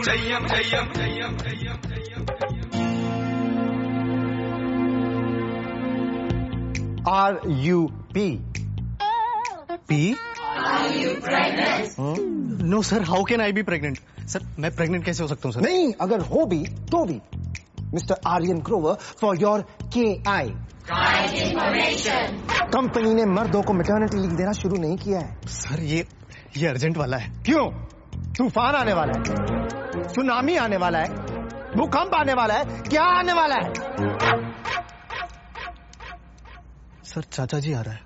RUP. P? Are you pregnant? No sir, how can I be pregnant? Sir, मैं pregnant कैसे हो सकता हूँ सर? नहीं, अगर हो भी तो भी Mr Aryan Grover for your KI. Kind information. Company ने मर्दों को मैटरनिटी लीव देना शुरू नहीं किया है. सर ये अर्जेंट वाला है. क्यों? तूफान आने वाला है, सुनामी आने वाला है, भूकंप आने वाला है, क्या आने वाला है? सर चाचा जी आ रहा है.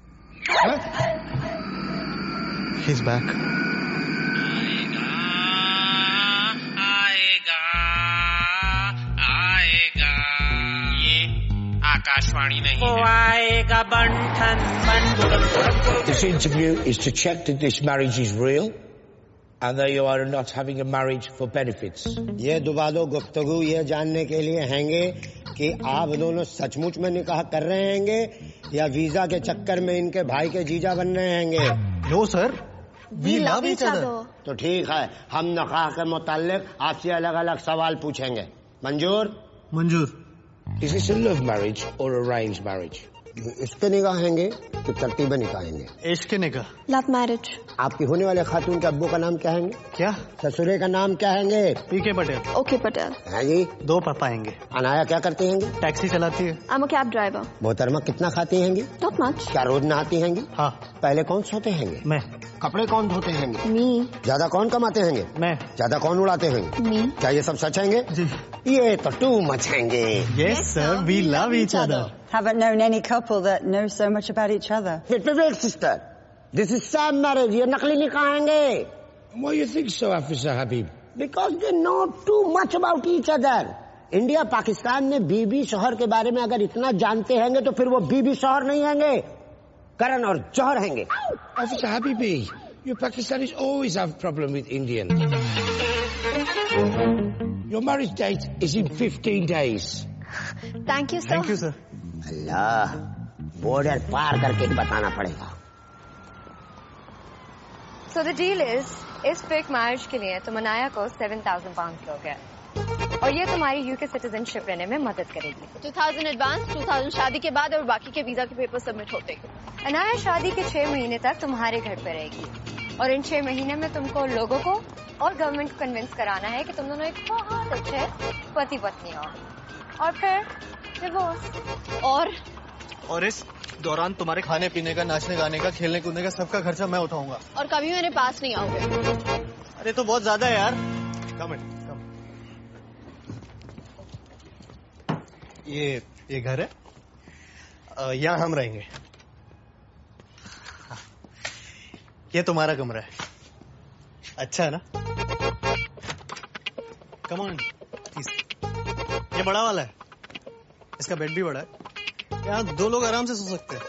He's back. आएगा ये आकाशवाणी नहीं है. आएगा बंठन बंठन. This interview is to check that this marriage is real and that you are not having a marriage for benefits. ये दुबादो गुफ्तगू ये जानने के लिए हैंगे कि आप दोनों सचमुच में निकाह कर रहे हैंगे या वीजा के चक्कर में इनके भाई के जीजा बन रहे हैंगे. No sir, we love each other. तो ठीक है, हम निकाह के मुताल्लिक आपसे अलग अलग सवाल पूछेंगे. मंजूर? मंजूर. Is this a love marriage or arranged marriage? इसके निकाह हैंगे कि तरतीब निकाह हैंगे? इश्क निकाह. Love marriage. आपकी होने वाले खातून के अब्बू का नाम क्या हैंगे? क्या? ससुरे का नाम क्या हैंगे? PK पटेल. ओके पटेल. है जी. 2 पापा हैंगे. अनाया क्या करती हैंगी? टैक्सी चलाती है. I am a cab driver. मोहतरमा कितना खाती हैंगी? Not much. क्या रोज नहाती हैंगी? हाँ. पहले कौन सोते हैंगे? मैं. कपड़े कौन धोते हैंगे? मी. ज्यादा कौन कमाते हैंगे? मैं. ज्यादा कौन उड़ाते हैंगे? मी. क्या ये सब सच हैंगे? जी. ये तो टू मच हैंगे. Yes sir, we love each other. Haven't known any couple that knows so much about each other. Wait, sister. This is sham marriage. ये नकली निकाह हैंगे. Why you think so, Officer Habib? Because they know too much about each other. India Pakistan में बीबी शोहर के बारे में अगर इतना जानते हैंगे तो फिर वो बीबी शोहर नहीं हैंगे, करण और जौहर हैंगे. Officer Habibi, you Pakistanis always have problem with Indian. Your marriage date is in 15 days. Thank you sir. Thank you sir. अल्लाह, बॉर्डर पार करके बताना पड़ेगा. So the deal is, इस फेक मैरिज के लिए तुम अनाया को 7,000 pounds दोगे और ये तुम्हारी UK सिटीजनशिप लेने में मदद करेगी. 2000 एडवांस, 2000 शादी के बाद और बाकी के वीजा के पेपर सबमिट होते. अनाया शादी के 6 महीने तक तुम्हारे घर पे रहेगी और इन 6 महीने में तुमको लोगों को और गवर्नमेंट को कन्विंस कराना है कि तुम दोनों एक बहुत अच्छे पति पत्नी हो और फिर डिवोर्स. और इस दौरान तुम्हारे खाने पीने का, नाचने गाने का, खेलने कूदने का सबका खर्चा मैं उठाऊंगा. और कभी मेरे पास नहीं आओगे. अरे तो बहुत ज्यादा है यार. कम. ये घर है, यहाँ हम रहेंगे. ये तुम्हारा कमरा है. अच्छा है ना? Come on. ये बड़ा वाला है, इसका बेड भी बड़ा है, यहाँ 2 लोग आराम से सो सकते हैं.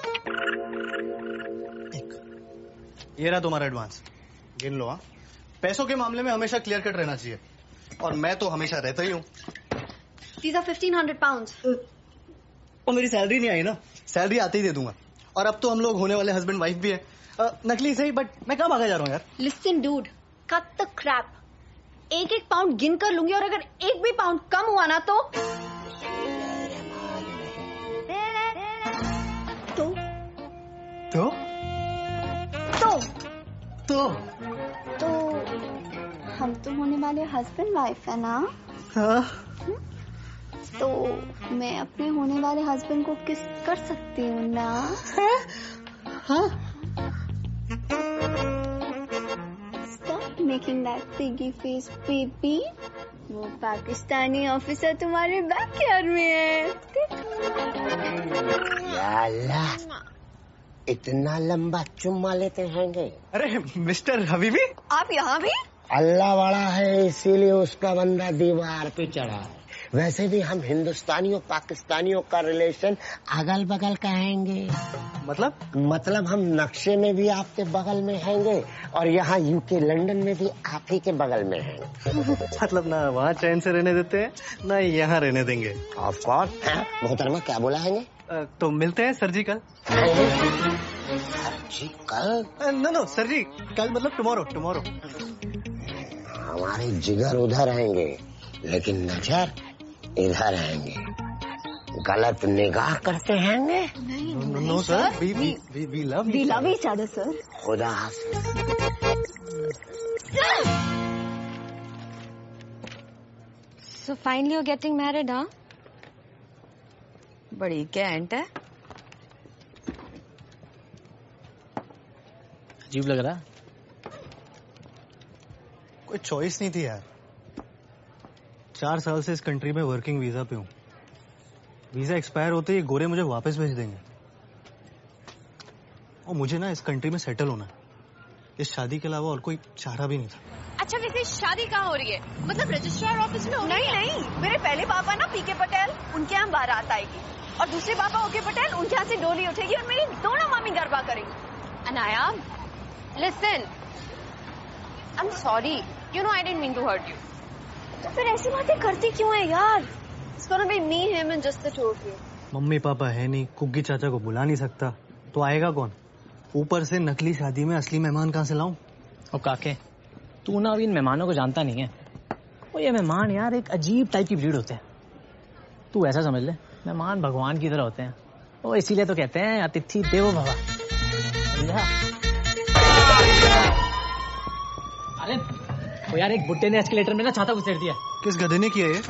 ये रहा तुम्हारा एडवांस, गिन लो. हाँ, पैसों के मामले में हमेशा क्लियर कट रहना चाहिए और मैं तो हमेशा रहता ही हूँ. These are 1500 pounds. और मेरी सैलरी नहीं आई ना, सैलरी आते ही दे दूंगा. और अब तो हम लोग होने वाले हस्बैंड वाइफ भी है. नकली सही, बट मैं कहाँ भागा जा रहा हूँ यार. Listen dude, cut the crap. 1-1 pound गिन कर लूंगी और अगर 1 भी पाउंड कम हुआ ना तो तो हम तो होने वाले हस्बैंड वाइफ है ना. हाँ. तो मैं अपने होने वाले हस्बैंड को किस कर सकती हूँ ना. हाँ. Stop making that piggy face, baby. वो पाकिस्तानी ऑफिसर तुम्हारे बैकयार्ड में है. या अल्लाह, इतना लंबा चुम्मा लेते हैंगे. अरे मिस्टर हबीबी, आप यहाँ भी? अल्लाह बड़ा है इसीलिए उसका बंदा दीवार पे चढ़ा है. वैसे भी हम हिंदुस्तानियों पाकिस्तानियों का रिलेशन अगल बगल का हैंगे. मतलब हम नक्शे में भी आपके बगल में हैंगे और यहाँ UK लंदन में भी आप ही के बगल में हैं. मतलब ना वहाँ चैन से रहने देते हैं ना यहाँ रहने देंगे. Of course. मोहतरमा क्या बोला हैंगे? तो मिलते हैं सर जी कल. सर जी कल? नो सर जी कल मतलब टुमारो. हमारे जिगर उधर आएंगे लेकिन नजर इधर आएंगे। गलत निगाह करते हैंगे। No sir, we love each other sir. खुदा हाफिज। So finally you're getting married, huh? बड़ी कैंट है। अजीब लग रहा। कोई चॉइस नहीं थी यार। 4 साल से इस कंट्री में वर्किंग वीजा पे हूँ। वीजा एक्सपायर होते ही गोरे मुझे वापस भेज देंगे। और मुझे ना इस कंट्री में सेटल होना है। इस शादी के अलावा और कोई चारा भी नहीं था। अच्छा वैसे शादी कहाँ हो रही है? मतलब रजिस्ट्रार ऑफिस में हो रही है? नहीं, मेरे पहले पापा ना पीके पटेल, उनके यहाँ बारात आएगी और दूसरे पापा ओके पटेल, उनके यहाँ से डोली उठेगी और मेरी दोनों मामी गरबा करेंगी। Anaya, listen, I'm sorry, you know I didn't mean to hurt you. तो फिर ऐसी बातें करती क्यों है यार? It's gonna be me, him and just the two of you. Mummy papa है नहीं, कुग्गी चाचा को बुला नहीं सकता, तो आएगा कौन? ऊपर से नकली शादी में असली मेहमान कहाँ से लाऊं? और काके, तू ना अभी इन मेहमानों को जानता नहीं है। वो ये मेहमान यार एक अजीब टाइप की ब्रीड होते हैं। तू ऐसा समझ ले, मेहमान भगवान की तरह होते हैं। वो इसीलिए तो कहते हैं अतिथि देवो भव। अरे वो यार एक बुड्ढे ने एस्केलेटर में ना छाता घुसेड़ दिया। किस गधे ने किया ये?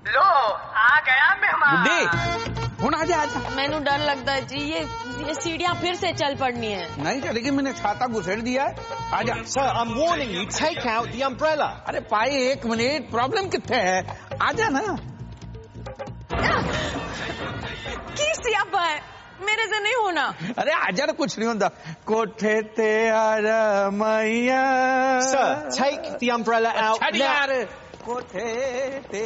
लो आ गया मेहमान। हुन आजा आजा। मैनू डर लगता है जी, ये सीढ़ियाँ फिर से चल पड़नी है। नहीं चलेगी, मैंने छाता घुसेड़ दिया है। आजा। Sir, I'm warning you, take out the umbrella. अरे भाई 1 मिनट, प्रॉब्लम कितने है? आजा ना। की सियापा है, मेरे से नहीं होना। अरे आजा ना, कुछ नहीं होता। कोठे ते आजा मैया। Sir, take the umbrella out now. कोठे ते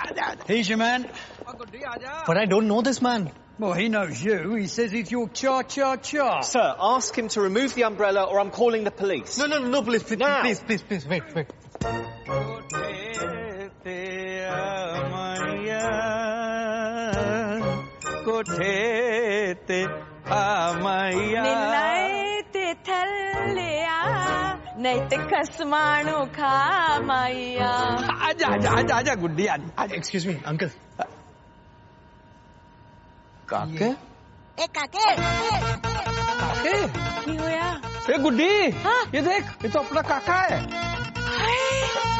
आजा। He's your man. But I don't know this man. Well, he knows you. He says he's your cha-cha-cha. Sir, ask him to remove the umbrella or I'm calling the police. No, please, Now. please, wait. कोठे ते आमैया। निल्लाए ते थल्लिया, नहीं ते कसमाणु खा माइया। आजा गुड्डी आजा। Excuse me, uncle. काके? ए काके। काके? की होया? ए गुड्डी, हाँ? ये देख, ये तो अपना काका है।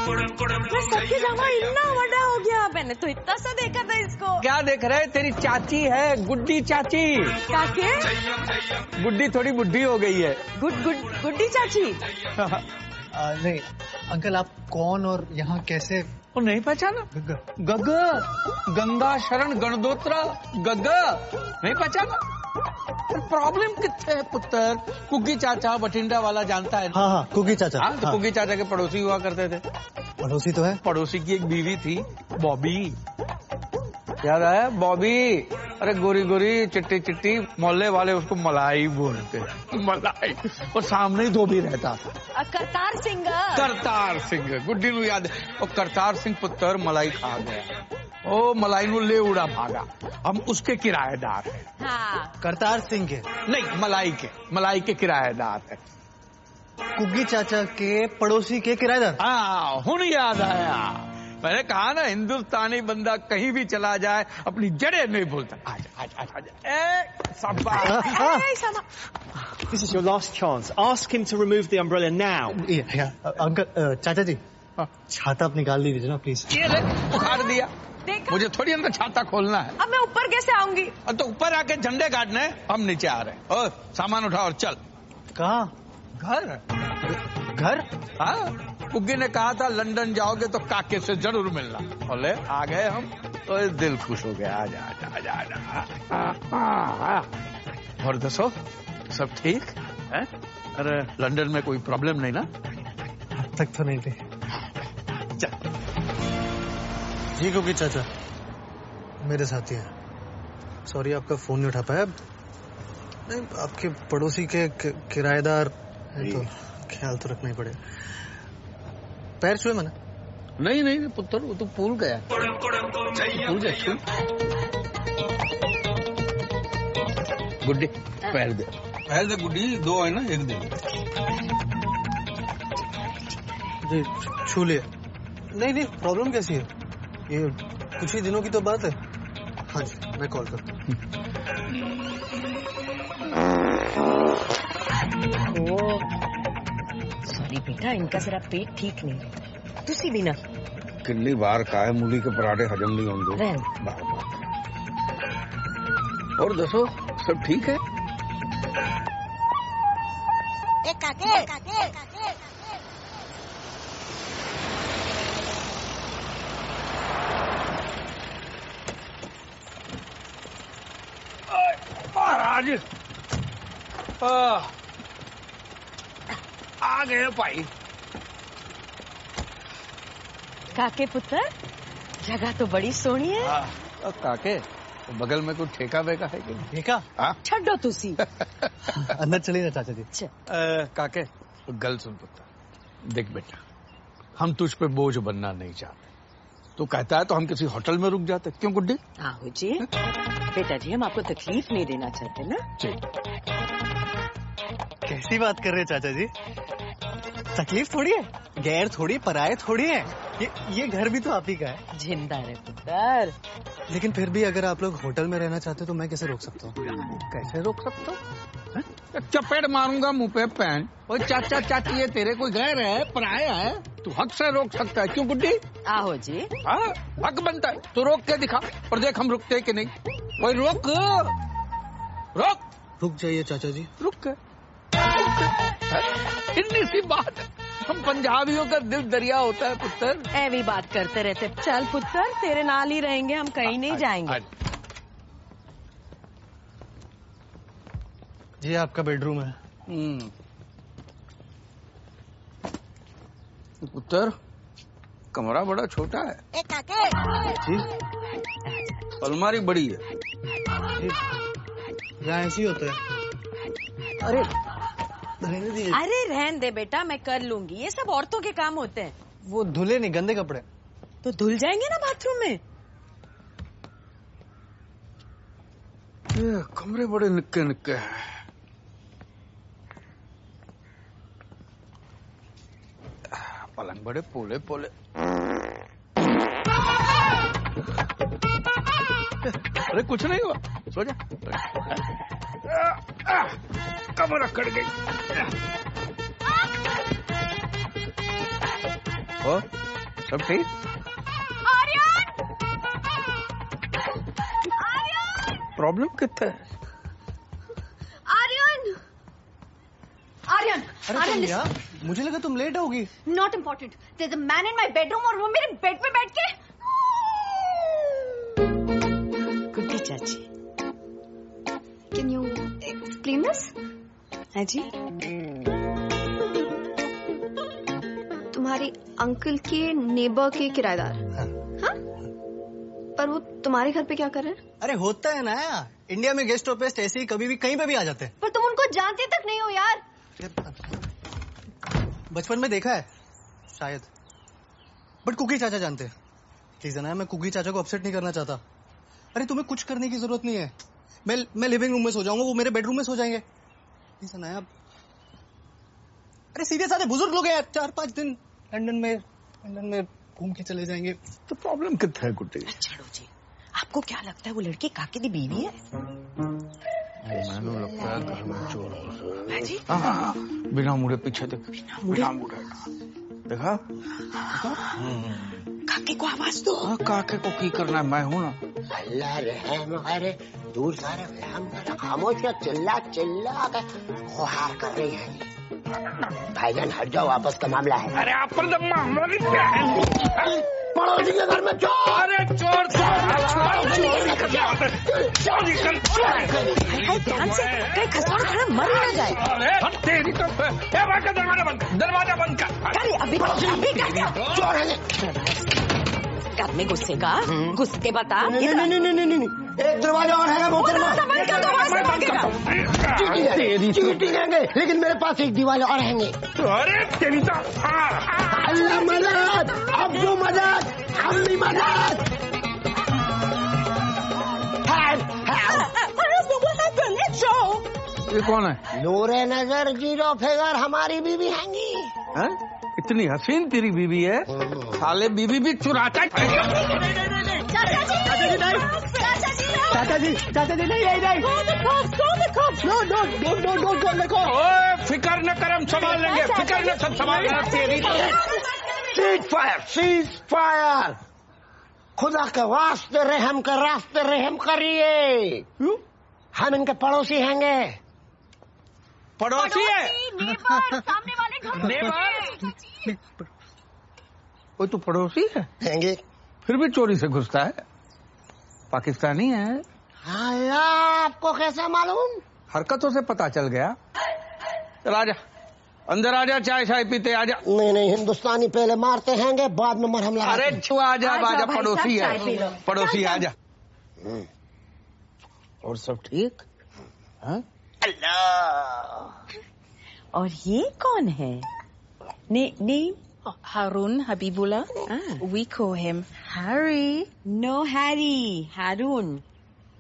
मैं सबके जमा इतना बड़ा हो गया, मैंने तो इतना सा देखा था इसको। क्या देख रहे? तेरी चाची है, गुड्डी चाची। काके? गुड्डी थोड़ी बुढ़ी हो गई है। गुड्डी चाची। नहीं, अंकल आप कौन और यहाँ कैसे? वो नहीं पहचाना? गग्गा, गंगा शरण गणदोत्रा, गग्गा नहीं पहचाना? प्रॉब्लम कितने है पुत्र? कुग्गी चाचा बठिंडा वाला जानता है? हाँ, कुग्गी चाचा। हाँ, तो कुग्गी चाचा के पड़ोसी हुआ करते थे। पड़ोसी तो है? पड़ोसी की एक बीवी थी, बॉबी। याद आया? बॉबी। अरे गोरी गोरी चिट्टी चिट्टी, मोहल्ले वाले उसको मलाई बोलते। मलाई। और सामने ही धोबी रहता था। करतार सिंह। करतार सिंह, गुड्डी नु याद है। और करतार सिंह पुत्र मलाई खा गया। ओ मलाई नु ले उड़ा भागा। हम उसके किराएदार हैं। हाँ। करतार सिंह के नहीं, मलाई के किराएदार है। कुग्गी चाचा के पड़ोसी के किराएदार। हाँ, हुन याद आया। मैंने कहा ना, हिंदुस्तानी बंदा कहीं भी चला जाए अपनी जड़ें नहीं भूलता। आजा। This is your last chance. Ask him to remove the umbrella now. Uncle, चाचा जी, छाता आप निकाल दीजिए ना प्लीज। ये ले, उखाड़ दिया। मुझे थोड़ी अंदर छाता खोलना है। अब मैं ऊपर कैसे आऊंगी? तो ऊपर आके झंडे गाड़ने, हम नीचे आ रहे हैं। और सामान उठा और चल। कहाँ? घर? हाँ, कुग्गी ने कहा था लंदन जाओगे तो काके से जरूर मिलना। बोले आ गए हम, तो दिल खुश हो गया। आजा। और दसो, सब ठीक है? अरे लंदन में कोई प्रॉब्लम नहीं ना? अब तक तो नहीं थी। चल। जी कुग्गी चाचा, मेरे साथी हैं। सॉरी आपका फोन नहीं उठा पाया। नहीं, आपके पड़ोसी के किराएदार है तो ख्याल तो रखना ही पड़ेगा। पैर छुए मैंने? नहीं पुत्र, वो तो भूल गया। गुड्डी पैर दे गुड्डी, 2 है ना, 1 दे। जी छू लिया। नहीं प्रॉब्लम कैसी है? ये कुछ ही दिनों की तो बात है। हाँ जी मैं कॉल करता हूँ। सॉरी बेटा, इनका जरा पेट ठीक नहीं है। तुसी भी ना कितनी बार खाए मूली के पराठे हजम नहीं होंगे। बार और दसो सब ठीक है? महाराज आ गए भाई। काके पुत्र, जगह तो बड़ी सोहनी है। काके बगल में कोई ठेका वेका है कि ठेका? छड्डो तुसी। अंदर चलिए ना चाचा जी। काके गल सुन पुत्र, देख बेटा हम तुझ पे बोझ बनना नहीं चाहते। तो कहता है तो हम किसी होटल में रुक जाते, क्यों गुड्डी? आहो जी बेटा जी, हम आपको तकलीफ नहीं देना चाहते ना। जी कैसी बात कर रहे हैं चाचा जी? तकलीफ थोड़ी है, गैर थोड़ी, पराये थोड़ी है। ये घर भी तो आप ही का है। जिंदा रहे पुत्र। लेकिन फिर भी अगर आप लोग होटल में रहना चाहते तो मैं कैसे रोक सकता हूँ? कैसे रोक सकता हूँ? चपेट मारूंगा मुंह पे पैन। और चाचा चाची ये तेरे कोई गैर है, पराया है, तू हक से रोक सकता है, क्यों गुड्डी? आहो जी। हाँ हक बनता है, तो रोक के दिखा और देख हम रुकते कि नहीं। कोई रोक रुक जाइए चाचा जी। रुक के इतनी सी बात है। हम पंजाबियों का दिल दरिया होता है पुत्र। ऐवी बात करते रहते। चल पुत्र, तेरे नाल ही रहेंगे, हम कहीं नहीं जाएंगे। जी आपका बेडरूम है। पुत्र कमरा बड़ा छोटा है। जी अलमारी बड़ी है। यहाँ ऐसे ही होता है। अरे रहने दीजिए। अरे रहन दे बेटा, मैं कर लूंगी। ये सब औरतों के काम होते हैं। वो धुले नहीं, गंदे कपड़े। तो धुल जाएंगे ना बाथरूम में। ये कमरे बड़े निक्के निक्के हैं। पलंग बड़े पोले पोले। अरे कुछ नहीं हुआ, सो जा। कमर अकड़ गई। और सब ठीक? प्रॉब्लम कितना है? आर्यन, मुझे लगा तुम लेट होगी। Not important. There is a man in my bedroom और वो मेरे बेड पे बैठ के। गुड्डी चाची, कैन यू एक्सप्लेन दिस? है जी। तुम्हारे अंकल के नेबर के किराएदार। हाँ? पर वो तुम्हारे घर पे क्या कर रहे हैं? अरे होता है ना, इंडिया में गेस्ट ऑफ गेस्ट ऐसे ही कभी भी कहीं पे भी आ जाते हैं। पर तुम उनको जानते तक नहीं हो यार। बचपन में देखा है शायद, बट कुकी चाचा जानते हैं। प्लीज ना, मैं कुकी चाचा को अपसेट नहीं करना चाहता। अरे तुम्हें कुछ करने की जरूरत नहीं है। मैं लिविंग रूम में सो जाऊंगा, वो मेरे बेडरूम में सो जाएंगे। प्लीज ना, अरे सीधे साधे बुजुर्ग लोग हैं, 4-5 दिन लंदन में घूम के चले जाएंगे। तो प्रॉब्लम कितना है गुड्डी? छोड़ो जी, आपको क्या लगता है वो लड़की काके दी बीवी है? मैंने लगता है घर में चोर है जी। हाँ, बिना मुड़े पीछे देख। बिना मुड़े देखा? काके को आवाज दो। काके को की करना है, मैं हूँ ना। अल्लाह रहम करे, दूर सारे रहम करे। खामोश का चिल्ला चिल्ला कर गुहार कर रही है। भाईजान हट जाओ, आपस का मामला है। अरे आप पर मामला क्या है? पड़ोसी के घर में चोर। अरे चोर ध्यान से, कहीं खसौड़ खड़ा मर ना जाए। अरे तेरी तो दरवाजा बंद कर। अरे अभी चोर है। आदमी गुस्से का गुस्से बता। नहीं, एक दरवाजा और है मोहतरमा। चीटी लेंगे, लेकिन मेरे पास एक दीवार और रहेंगे। अरे तेरी तो अल्लाह मदद, अब्दू मदद, अम्मी मदद। ये कौन है? नूरे नजर जीरो फिगर हमारी बीवी हैंगी। इतनी हसीन तेरी बीवी है, साले बीवी भी चुराता है। चाचा जी नहीं। ओए, फिकर न कर, हम संभाल लेंगे, फिकर न, सब संभाल लेंगे तेरी। सीज फायर, खुदा के वास्ते रहम कर, रास्ते रहम करिए। हम इनके पड़ोसी हैंगे। पड़ोसी है? सामने वाले घर वो तो पड़ोसी है हैंगे, फिर भी चोरी से घुसता है। पाकिस्तानी है। हाँ यार, आपको कैसा मालूम? हरकतों से पता चल गया। चल आजा, अंदर आजा, चाय शाय पीते आजा। नहीं, हिंदुस्तानी पहले मारते हैंगे, बाद में मरहम लगाते। अरे छुआ आजा, आजा, पड़ोसी है, पड़ोसी आजा। और सब ठीक? अल्लाह। और ये कौन है? Name Haroon Habibullah. We call him Harry. No Harry, Haroon.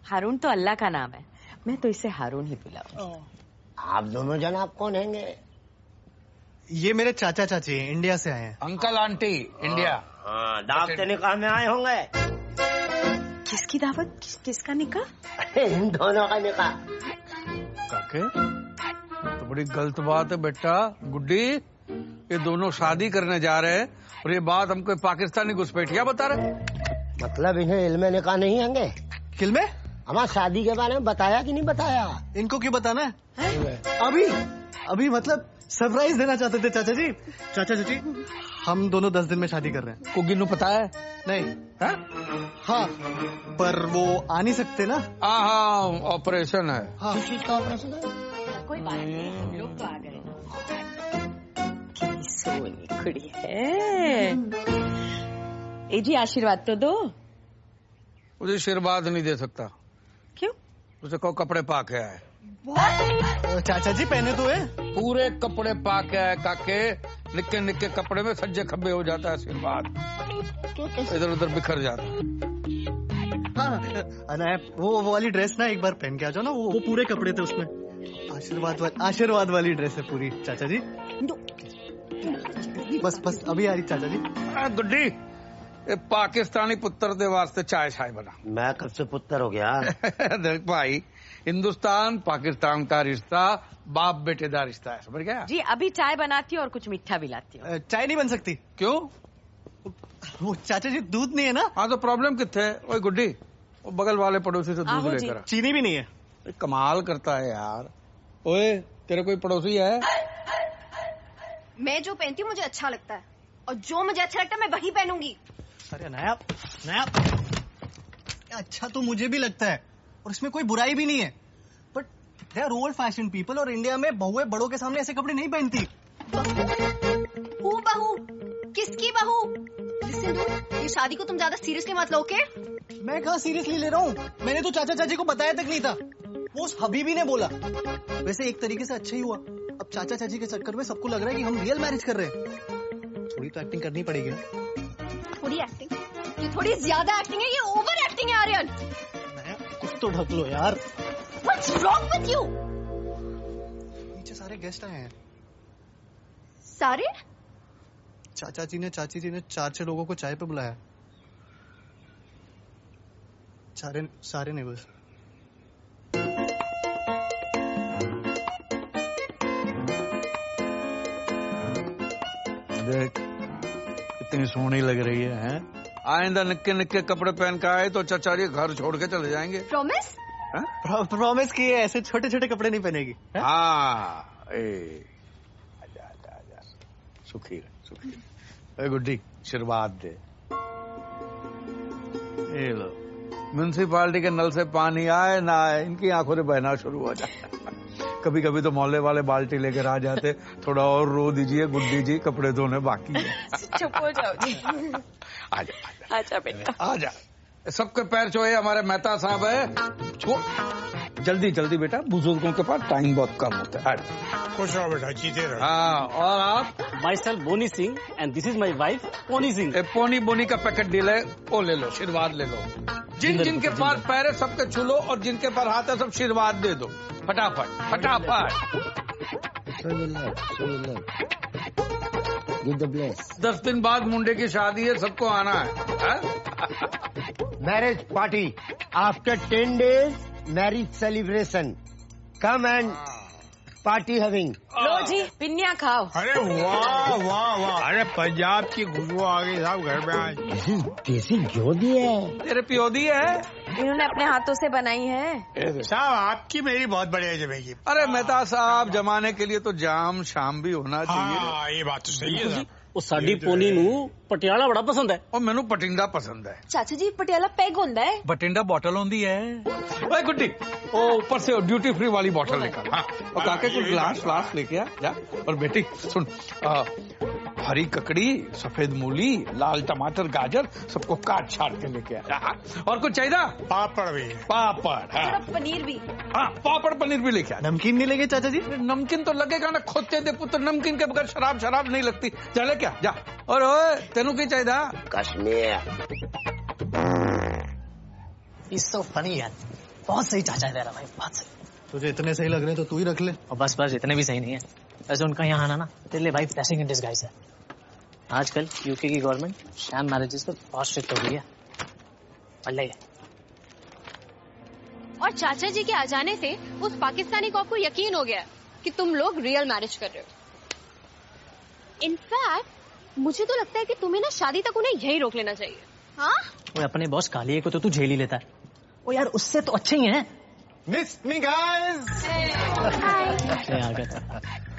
Haroon तो अल्लाह का नाम है, मैं तो इसे हारून ही बुलाऊं। आप दोनों जनाब कौन हैंगे? ये मेरे चाचा चाची हैं, इंडिया से आए हैं। Uncle aunty India. हाँ, दावत निकाह में आए होंगे। किसकी दावत? किसका निकाह? इन दोनों का निकाह। काके, तो बड़ी गलत बात है बेटा। गुड्डी, ये दोनों शादी करने जा रहे हैं और ये बात हमको पाकिस्तानी घुसपैठिया बता रहे। मतलब इन्हें इल्मे निकाह नहीं हैंगे? किल्मे? हमारी शादी के बारे में बताया कि नहीं बताया? इनको क्यों बताना है? अभी मतलब सरप्राइज देना चाहते थे चाचा जी। चाचा जी, हम दोनों 10 दिन में शादी कर रहे हैं। को गिन्नू पता है? नहीं। हाँ, पर वो आ नहीं सकते ना। हाँ, ऑपरेशन है। हाँ। किस चीज का ऑपरेशन है? कोई बात नहीं, लोग तो आ गए। सोनी कुड़ी है। ए जी, आशीर्वाद तो दो। मुझे आशीर्वाद नहीं दे सकता। क्यों? उसे कहो कपड़े पा के आए। चाचा जी पहने तो है। पूरे कपड़े पा के आए काके, निक्के निक्के कपड़े में सज्जे खब्बे हो जाता है आशीर्वाद, इधर उधर बिखर जाता है। हाँ, वो वाली ड्रेस ना एक बार पहन के आ जाओ ना, वो पूरे कपड़े थे उसमें। आशीर्वाद वाली ड्रेस है पूरी चाचा जी। बस अभी आ रही चाचा जी। गुड्डी, ये पाकिस्तानी पुत्र दे वास्ते चाय शाय बना। मैं कब से पुत्र हो गया? देख भाई, हिंदुस्तान पाकिस्तान का रिश्ता बाप बेटे का रिश्ता है, समझ गया? जी, अभी चाय बनाती हूँ और कुछ मीठा भी लाती हूँ। चाय नहीं बन सकती। क्यों? वो चाचा जी दूध नहीं है ना। हाँ, तो प्रॉब्लम कितने है? ओए गुड्डी, वो बगल वाले पड़ोसी से दूध लेकर। चीनी भी नहीं है। कमाल करता है यार। ओए, तेरे कोई पड़ोसी है? मैं जो पहनती हूँ मुझे अच्छा लगता है, और जो मुझे अच्छा लगता है मैं वही पहनूंगी। अरे नया अच्छा तो मुझे भी लगता है, और इसमें कोई बुराई भी नहीं है, but they are old fashion people, और इंडिया में बहुएं बड़ों के सामने ऐसे कपड़े नहीं पहनती। बहू? किसकी बहू? ये शादी को तुम ज्यादा सीरियसली मत लो, ओके? मैं कहाँ सीरियसली ले रहा हूँ? मैंने तो चाचा चाची को बताया तक नहीं था, वो उस हबीबी ने बोला। वैसे एक तरीके से अच्छा ही हुआ, अब चाचा चाची के चक्कर में सबको लग रहा है कि हम रियल मैरिज कर रहे हैं। थोड़ी तो एक्टिंग करनी पड़ेगी ना। थोड़ी एक्टिंग? ये थोड़ी ज्यादा एक्टिंग है, ये ओवर एक्टिंग है आर्यन। कुछ तो ढक लो यार। What's wrong with you? नीचे सारे गेस्ट आए हैं। सारे? चाचा जी ने चाची जी ने 4-6 लोगों को चाय पे बुलाया। सारे नहीं बस। देख, इतनी सोहनी लग रही है। आइंदा निक्के निक्के कपड़े पहन के आए तो चाचा जी घर छोड़ के चले जाएंगे। प्रॉमिस? प्रॉमिस की है, ऐसे छोटे छोटे कपड़े नहीं पहनेगी। हाँ, आजा आजा आजा, सुखी रहे। गुड्डी, आशीर्वाद दे। ये लो, म्यूनसिपालिटी के नल से पानी आए ना आए, इनकी आंखों से बहना शुरू हो जाता। कभी कभी तो मोहल्ले वाले बाल्टी लेकर आ जाते, थोड़ा और रो दीजिए गुड्डी जी, कपड़े धोने बाकी है। चुप हो जाओ जी। आजा बेटा, आजा। सबके पैर छुए, हमारे मेहता साहब है। छो जल्दी जल्दी बेटा, बुजुर्गों के पास टाइम बहुत कम होता है। खुश रहो बेटा, जीते रहो। हाँ, और आप? My self Boni Singh and this is my wife Poni Singh. Poni Boni का पैकेट डील है, वो ले लो, आशीर्वाद ले लो। जिनके पास पैर है सबके छू लो, और जिनके पास हाथ है सब आशीर्वाद दे दो, फटाफट फटाफट। Give the bless. 10 दिन बाद मुंडे की शादी है, सबको आना है? Marriage party after 10 days marriage celebration, come and party having. लो जी पिन्निया खाओ। अरे वाह वाह वाह, अरे पंजाब की खुशबू आ गई साहब घर में आज। देसी घ्यो दिए है, तेरे पियोदी है, इन्होंने अपने हाथों से बनाई है। साहब आपकी मेरी बहुत बढ़िया जमेगी। अरे मेहता साहब, जमाने के लिए तो जाम शाम भी होना चाहिए। हाँ ये बात तो सही है साहब। ਉਹ ਸਾਡੀ ਪੋਨੀ ਨੂੰ ਪਟਿਆਲਾ ਬੜਾ ਪਸੰਦ ਹੈ। और मैनू बठिंडा पसंद है। चाचा जी पटियाला पैग होता है। बठिंडा बॉटल होती है। ओए गुड्डी, ओ ऊपर से ड्यूटी फ्री वाली बॉटल लेकर। हाँ, और काके कुछ ग्लास लेके आ जा। और बेटी सुन, हरी ककड़ी, सफेद मूली, लाल टमाटर, गाजर सबको काट छाट के लेके आ। और कुछ चाहिए? पापड़ भी। पापड़, हाँ। पनीर भी। हाँ, पापड़ पनीर भी लेके आ। नमकीन नहीं लेंगे चाचा जी? नमकीन तो लगेगा ना, खोते दे पुत्र, नमकीन के बगैर शराब नहीं लगती। जा लेके आ जा। और ओए तेनू की चाहिए? कश्मीर। He's so funny यार, बहुत सही चाचा है तेरा भाई, बहुत सही। तुझे इतने सही लग रहे हैं तो तू ही रख ले। और बस इतने भी सही नहीं है। वैसे उनका यहाँ आना ना तेरे लिए भाई ब्लेसिंग इन डिस्गाइज है। आजकल यूके की गवर्नमेंट शैम मैरिजेस पे बहुत स्ट्रिक्ट हो गई है। अल्लाह। और चाचा जी के आ जाने से उस पाकिस्तानी को आपको यकीन हो गया कि तुम लोग रियल मैरिज कर रहे हो। इनफैक्ट मुझे तो लगता है कि तुम्हें ना शादी तक उन्हें यही रोक लेना चाहिए। हाँ? वो अपने बॉस कालिए को तो तू झेल ही लेता है। वो यार उससे तो अच्छे ही हैं। Miss me guys. Hi.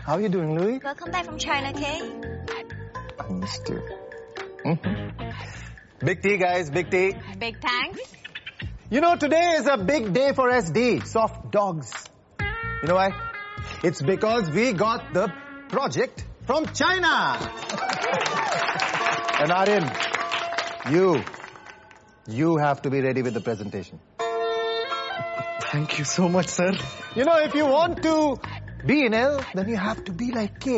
How are you doing, Louis? Welcome back from China, Kay. I missed you. Big tea, guys. Big tea. Big thanks. You know, today is a big day for SD, Soft Dogs. You know why? It's because we got the project from China. And Aryan, you have to be ready with the presentation. Thank you so much, sir. You know, if you want to be in L, then you have to be like K.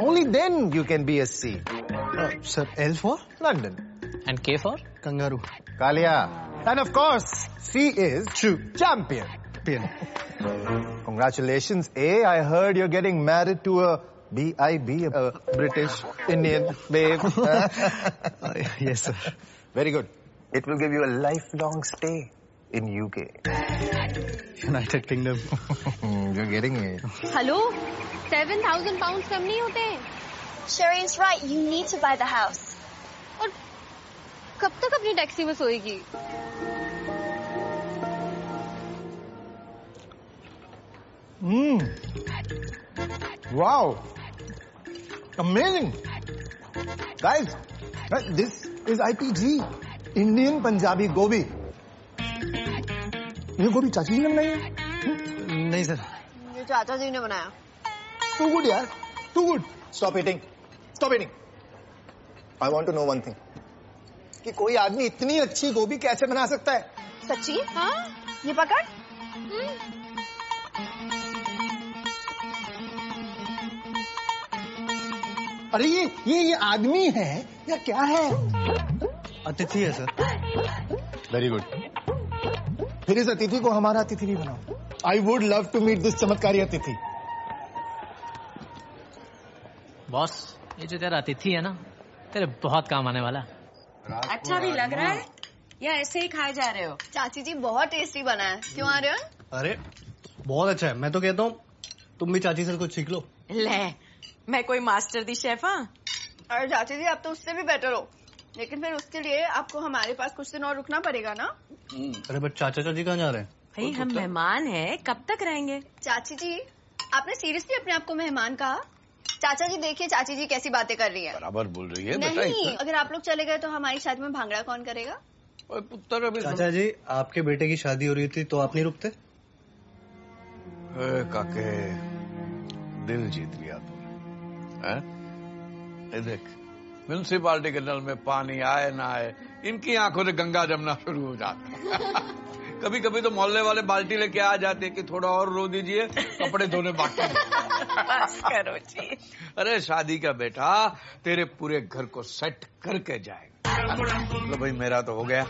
Only then you can be a C. Sir, L for? London. And K for? Kangaroo. Kalia. And of course, C is champion. Congratulations, A. I heard you're getting married to a B.I.B., a British Indian babe. Yes, sir. Very good. It will give you a lifelong stay in UK. United Kingdom. You're getting it. Hello, 7,000 pounds कम नहीं होते? Sherry's right. You need to buy the house. और कब तक अपनी taxi में सोएगी? Wow. Amazing. Guys, this is IPG. Indian Punjabi Gobi. ये गोभी चाची जी ने बनाई है? नहीं सर, ये चाचा जी ने बनाया। Too good यार, too good. Stop eating. Stop eating. I want to know one thing. कि कोई आदमी इतनी अच्छी गोभी कैसे बना सकता है? सच्ची? हाँ? ये पकड़। अरे ये आदमी है या क्या है? अतिथि है सर। Very good. फिर इस अतिथि को हमारा अतिथि भी बनाओ। I would love to meet this चमत्कारी अतिथि। बॉस, ये जो तेरा अतिथि है ना, तेरे बहुत काम आने वाला है। अच्छा भी लग रहा है या ऐसे ही खाए जा रहे हो? चाची जी बहुत टेस्टी बना है। क्यों आ रहे हो? अरे बहुत अच्छा है। मैं तो कहता हूँ तुम भी चाची से कुछ सीख लो। ले, मैं कोई मास्टर दी शेफ? हाँ, अरे चाची जी आप तो उससे भी बेटर हो, लेकिन फिर उसके लिए आपको हमारे पास कुछ दिन और रुकना पड़ेगा ना। अरे बट चाचा चाची कहाँ जा रहे हैं? भाई हम मेहमान हैं, कब तक रहेंगे? चाची जी आपने सीरियसली अपने आप को मेहमान कहा? चाचा जी देखिए चाची जी कैसी बातें कर रही है। बराबर बोल रही है। नहीं, अगर आप लोग चले गए तो हमारी शादी में भांगड़ा कौन करेगा? पुत्र अभी चाचा जी आपके बेटे की शादी हो रही थी तो आप नहीं रुकते? काके दिल जीत लिया तूने। ये देख, म्यूनिसिपालिटी के नल में पानी आए ना आए, इनकी आंखों से गंगा जमना शुरू हो जाता। कभी कभी तो मोहल्ले वाले बाल्टी लेके आ जाते कि थोड़ा और रो दीजिए, कपड़े धोने बाकी। बस करो जी। अरे शादी का बेटा तेरे पूरे घर को सेट करके जाएगा। तो भाई मेरा तो हो गया।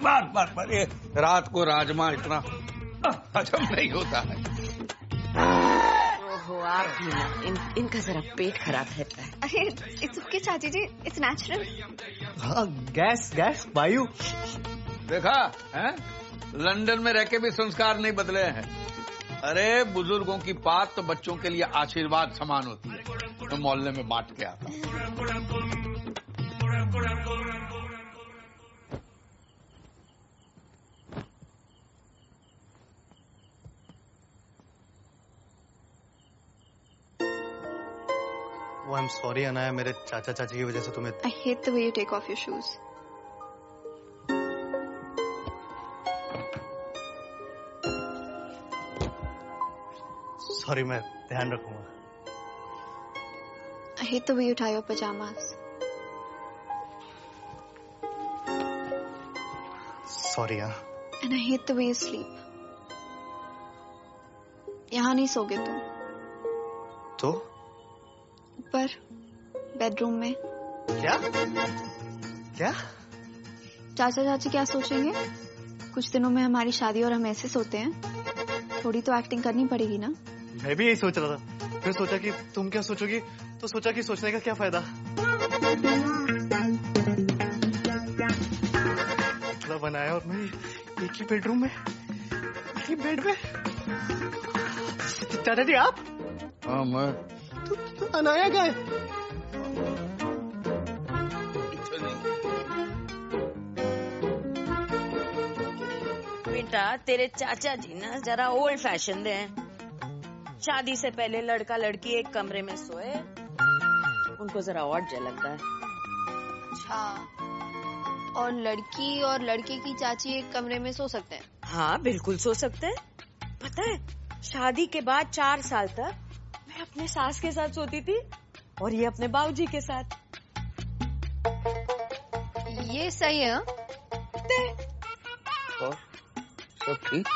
बार ये रात को राजमा इतना हजम नहीं होता है। ओहो, आप भी ना, इनका जरा पेट खराब रहता है। अरे इट्स ओके चाची जी, इट्स नेचुरल। हाँ, गैस वायु। देखा है, लंदन में रह के भी संस्कार नहीं बदले हैं। अरे बुजुर्गों की बात तो बच्चों के लिए आशीर्वाद समान होती है। तो मोहल्ले में बांट के आता। वो आई एम सॉरी अनाया, मेरे चाचा चाची की वजह से तुम्हें। I hate the way you take off your shoes. Sorry, मैं ध्यान रखूंगा। I hate the way you tie your pajamas. Sorry यार। And I hate the way you sleep. यहाँ नहीं सोगे तुम। तो? ऊपर बेडरूम में। क्या? चाचा चाची क्या सोचेंगे? कुछ दिनों में हमारी शादी और हम ऐसे सोते हैं। थोड़ी तो एक्टिंग करनी पड़ेगी ना। मैं भी यही सोच रहा था, फिर सोचा कि तुम क्या सोचोगी, तो सोचा कि सोचने का क्या फायदा। मतलब बनाया और मैं एक ही बेडरूम में, एक ही बेड में। चाचा जी आप? हाँ मैं। तो अनाया गए। बेटा तेरे चाचा जी ना जरा ओल्ड फैशन हैं। शादी से पहले लड़का लड़की एक कमरे में सोए, उनको जरा ऑड जा लगता है। अच्छा, और लड़की और लड़के की चाची एक कमरे में सो सकते हैं? हाँ बिल्कुल सो सकते हैं। पता है शादी के बाद 4 साल तक मैं अपने सास के साथ सोती थी और ये अपने बाबूजी के साथ। ये सही है। सब ठीक,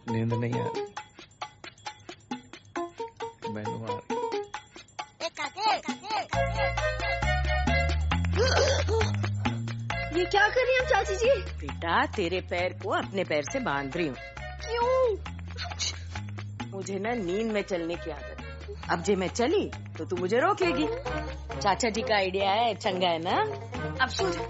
नींद नहीं आ रही, मैनू आ रही। ये क्या कर रही हैं चाची जी? बेटा तेरे पैर को अपने पैर से बांध रही हूँ। क्यों? मुझे ना नींद में चलने की आदत है। अब जे मैं चली तो तू मुझे रोकेगी। चाचा जी का आइडिया है, चंगा है ना? अब सो जा।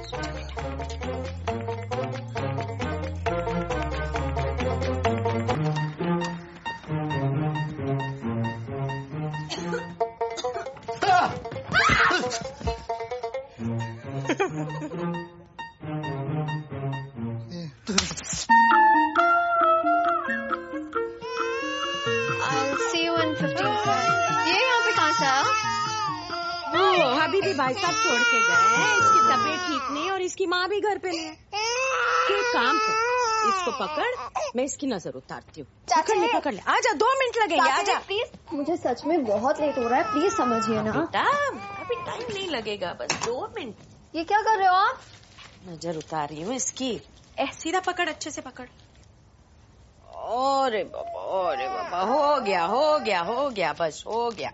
I'll see you in 15 minutes. ये यहाँ पे कहाँ से आया? हबीबी भाई साहब छोड़ के गए हैं। इसकी तबीयत ठीक नहीं और इसकी माँ भी घर पे नहीं है। तू एक काम कर, इसको पकड़, मैं इसकी नजर उतारती हूँ। पकड़ ले, आजा, 2 मिनट लगेंगे, आजा। प्लीज, मुझे सच में बहुत लेट हो रहा है, प्लीज समझिए ना। बेटा अभी टाइम नहीं लगेगा, बस 2 मिनट। ये क्या कर रहे हो आप? नजर उतार रही हूँ इसकी। सीधा पकड़, अच्छे से पकड़। अरे बाबा, हो गया, बस हो गया।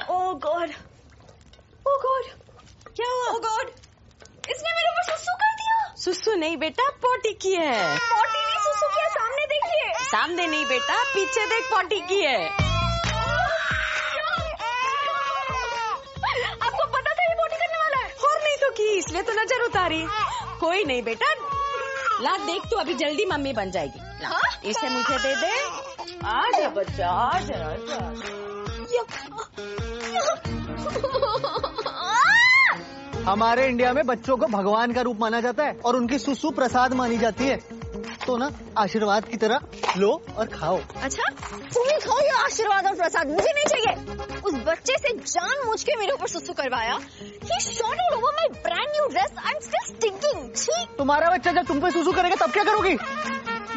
Oh God! क्या हुआ? Oh God! इसने मेरे ऊपर सुसु कर दिया। सुसु नहीं बेटा, पोटी की है। पोटी नहीं, सुसु किया। सामने देखिए। सामने नहीं बेटा, पीछे देख, पोटी की है। आपको पता था ये पोटी करने वाला है? और नहीं तो की, इसलिए तो नजर उतारी। कोई नहीं बेटा, ला देख तू, अभी जल्दी मम्मी बन जाएगी। ला, इसे मुझे दे दे। आजा बच्चा, आजा। हमारे इंडिया में बच्चों को भगवान का रूप माना जाता है और उनकी सुसु प्रसाद मानी जाती है। तो ना आशीर्वाद की तरह लो और खाओ। अच्छा, तुम ही खाओ ये आशीर्वाद और प्रसाद, मुझे नहीं चाहिए। उस बच्चे से जानबूझ के मेरे ऊपर सुसु करवाया। He shot all over my brand new dress. I'm still stinking. छी! तुम्हारा बच्चा जब तुम पे सुसु करेगा तब क्या करोगी?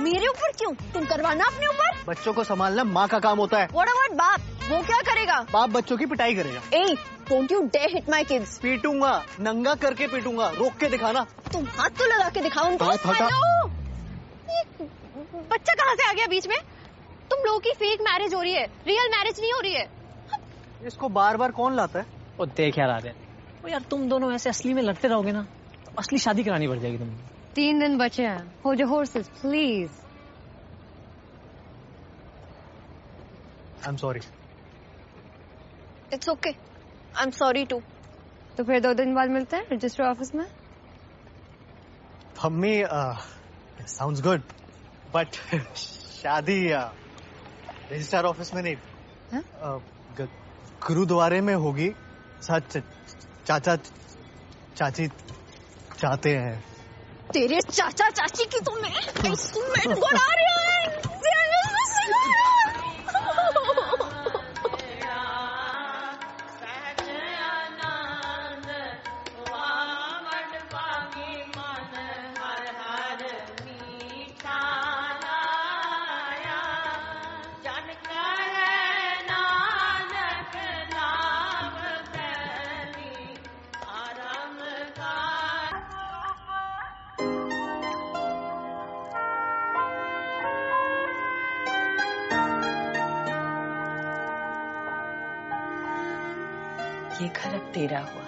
मेरे ऊपर क्यों? तुम करवाना अपने ऊपर। बच्चों को संभालना माँ का काम होता है। What about बाप? वो क्या करेगा? बाप बच्चों की पिटाई करेगा। Hey, don't you dare hit my kids. पीटूंगा, नंगा करके पीटूंगा, रोक के दिखाना। तुम हाथ तो लगा के दिखाओ उनको। हेलो, बच्चा कहाँ से आ गया बीच में? तुम लोगों की फेक मैरिज हो रही है, रियल मैरिज नहीं हो रही है। इसको बार बार कौन लाता है? वो देख यार आर्यन, वो यार तुम दोनों ऐसे असली में लड़ते रहोगे ना तो असली शादी करानी पड़ जाएगी तुम्हें। 3 दिन बचे हैं. Hold your horses, please. I'm sorry. It's okay. I'm sorry too. तो फिर 2 दिन बाद मिलते हैं रजिस्टर ऑफिस में. Mummy, sounds good. But शादी रजिस्टर ऑफिस में नहीं, गुरुद्वारे में होगी. सच चाचा चाची चाहते हैं. तेरे चाचा चाची की तो मैं इंस्ट्रूमेंट बना रही हूँ. ये घर अब तेरा हुआ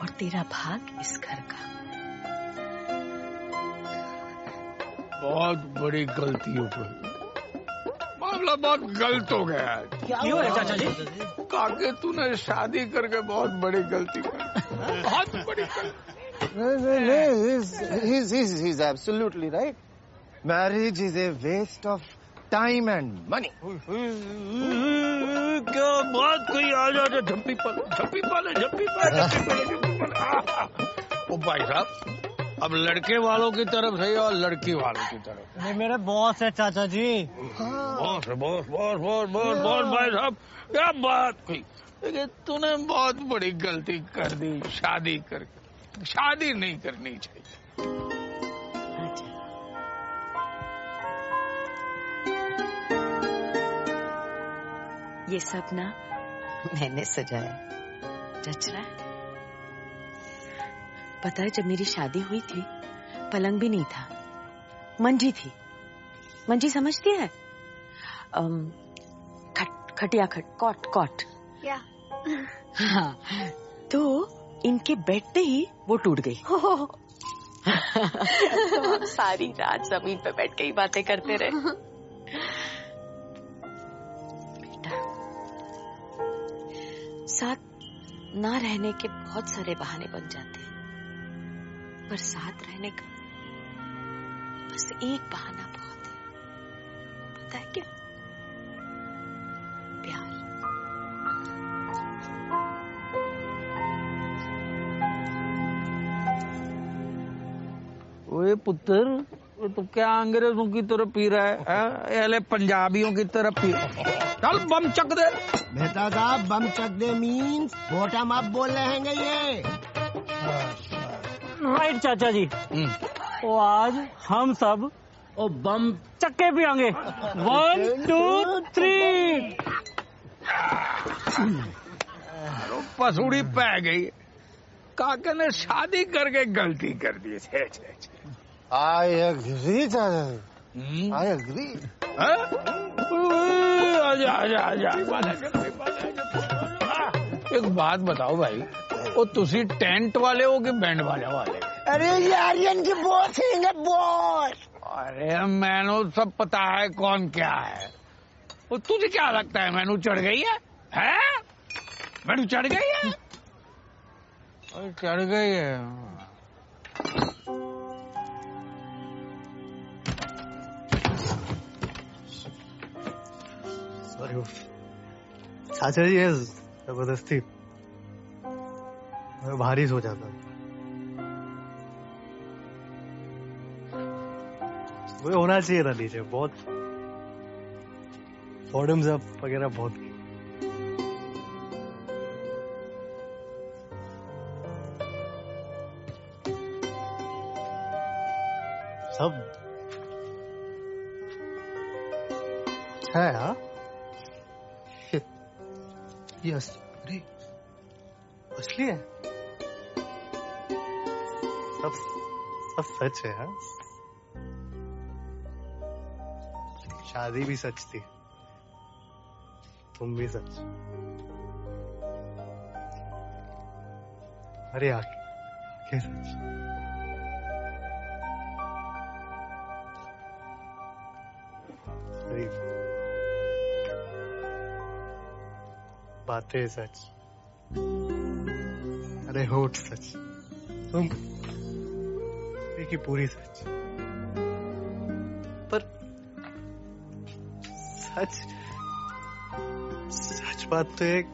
और तेरा भाग इस घर का. बहुत बड़ी गलती हो गई. मामला बहुत गलत हो गया है. क्यों है चाचा जी? काके तूने शादी करके बहुत बड़ी गलती की. बहुत बड़ी गलती. He's absolutely right. Marriage is a waste of time and money. क्या बात कोई आ जा झप्पी पाले. ओ भाई साहब, अब लड़के वालों की तरफ से और लड़की वालों की तरफ. ये मेरे बॉस है चाचा जी. बॉस भाई साहब, क्या बात कोई. लेकिन तूने बहुत बड़ी गलती कर दी शादी करके. शादी नहीं करनी चाहिए. ये सपना मैंने सजाया. जच रहा है? पता है, जब मेरी शादी हुई थी पलंग भी नहीं था, मंजी थी. मंजी समझती है? खटिया कॉट. या. हाँ, तो इनके बैठते ही वो टूट गई. तो हम सारी रात जमीन पे बैठ के ही बातें करते रहे. साथ ना रहने के बहुत सारे बहाने बन जाते हैं, पर साथ रहने का बस एक बहाना बहुत है. पता है क्या? प्यार. ओए पुत्र, तो क्या अंग्रेजों की तरह पी रहा है? एले पंजाबियों की तरह पी. चल बम चक दे. मेहता साहब, बम चक दे मीन्स बॉटम अप बोल रहे हैं ये. राइट चाचा जी. तो आज हम सब ओ बम चक्के पियेंगे. 1 2 3. पसूड़ी पै गई. काके ने शादी करके गलती कर दी. I agree, चाचा. I agree. आजा. एक बात बताओ भाई, वो तुसी टेंट वाले हो कि बैंड वाले? अरे ये आर्यन की बॉस है बॉस. अरे मैनू सब पता है कौन क्या है. वो तुझे क्या लगता है मैनू चढ़ गई है? मैनू चढ़ गई है? चढ़ गई है. चाचा जी, जबरदस्ती भारी हो जाता. वो होना चाहिए था नीचे. बहुत बॉटम्स अप वगैरह बहुत. सब है. हाँ, ये अरे असली है. सब सच है. हाँ, शादी भी सच थी, तुम भी सच. अरे यार, क्या सच. तेरी बातें सच, अरे होठ सच, तुम की पूरी सच, पर सच बात तो एक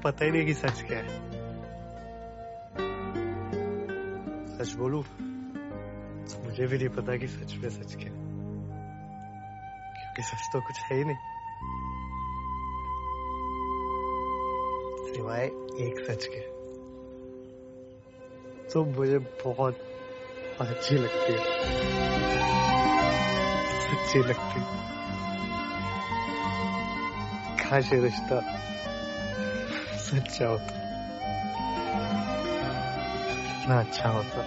पता ही नहीं कि सच क्या है। सच बोलूं तो मुझे भी नहीं पता कि सच में सच क्या है, क्योंकि सच तो कुछ है ही नहीं सिवाय एक सच के। तो मुझे बहुत अच्छी लगती है, सच्ची लगती है। काश ये रिश्ता सच्चा होता, कितना अच्छा होता।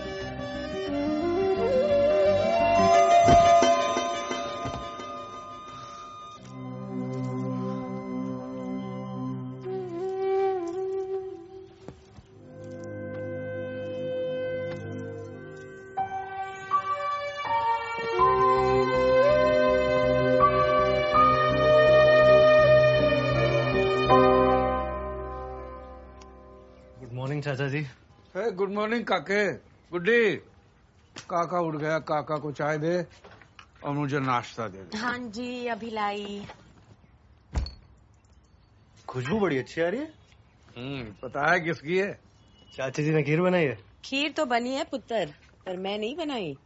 चाचा जी। गुड मॉर्निंग काके। गुड्डी, काका उठ गया, काका को चाय दे और मुझे नाश्ता दे दे। हाँ जी अभी लाई। खुशबू बड़ी अच्छी आ रही है। पता है किसकी है? चाचा जी ने खीर बनाई है। खीर तो बनी है पुत्र, पर मैं नहीं बनाई।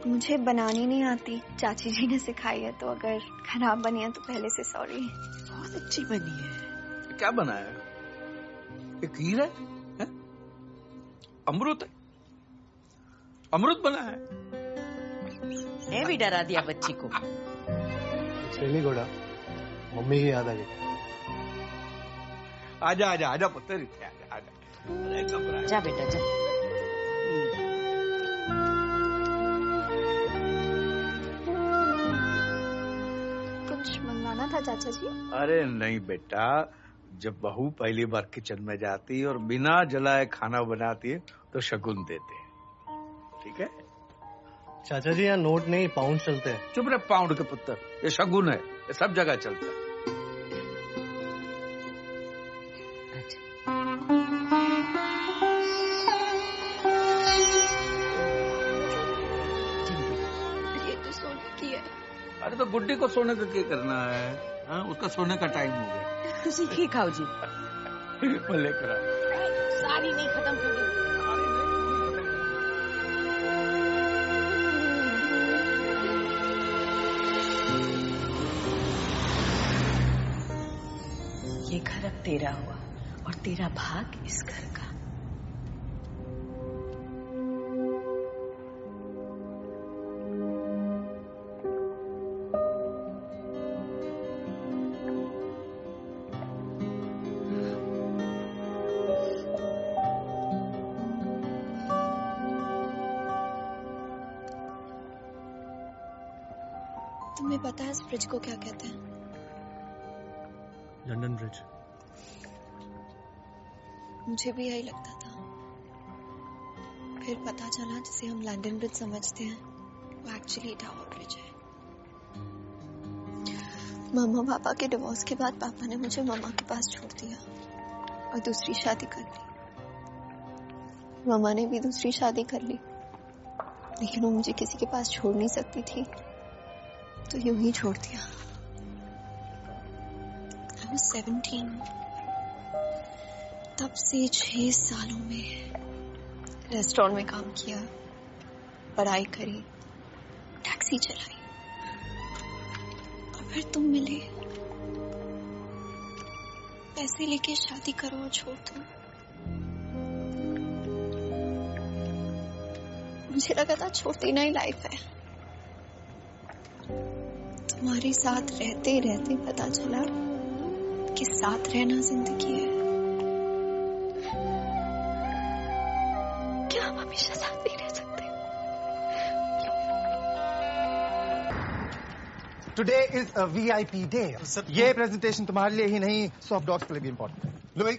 मुझे बनानी नहीं आती, चाची जी ने सिखाई है, तो अगर खराब बनी है तो पहले से सॉरी। बहुत अच्छी बनी है। क्या बनाया है? ये खीर है? अमृत है? अमृत बना है? मैं भी डरा दिया बच्ची को। चली घोड़ा, मम्मी की याद आ गई। आजा आजा आजा पुत्र, आजा आजा। जा बेटा जा। मंगवाना था चाचा जी? अरे नहीं बेटा, जब बहू पहली बार किचन में जाती है और बिना जलाए खाना बनाती है तो शगुन देते हैं, ठीक है? चाचा जी यहाँ नोट नहीं पाउंड चलते हैं। चुप रहे पाउंड के पुत्र, ये शगुन है, ये सब जगह चलता है। ये तो सोने की है। अरे तो गुड्डी को सोने का क्या करना है? हाँ, उसका सोने का टाइम हो गया। तुसी खीर खाओ जी। मैं लेकर आ। सारी नहीं खत्म कर दी। ये घर अब तेरा हुआ और तेरा भाग इस घर का। तुम्हें पता है इस ब्रिज को क्या कहते हैं? London bridge. मुझे भी यही लगता था, फिर पता चला जिसे हम लंदन ब्रिज समझते हैं वो एक्चुअली टावर ब्रिज है। मामा पापा के डिवोर्स के बाद पापा ने मुझे मामा के पास छोड़ दिया और दूसरी शादी कर ली। मामा ने भी दूसरी शादी कर ली, लेकिन वो मुझे किसी के पास छोड़ नहीं सकती थी, तो यूं ही छोड़ दिया। I was 17। तब से 6 सालों में रेस्टोरेंट में काम किया, पढ़ाई करी, टैक्सी चलाई, और फिर तुम मिले। पैसे लेके शादी करो और छोड़ दो। मुझे लगा था छोड़ देना ही लाइफ है। तुम्हारे साथ रहते रहते पता चला कि साथ रहना जिंदगी है। क्या हम हमेशा साथ नहीं रह सकते? Today is a VIP day. ये प्रेजेंटेशन तुम्हारे लिए ही नहीं, सॉफ्ट डॉग्स के लिए भी इम्पोर्टेंट है। Louis,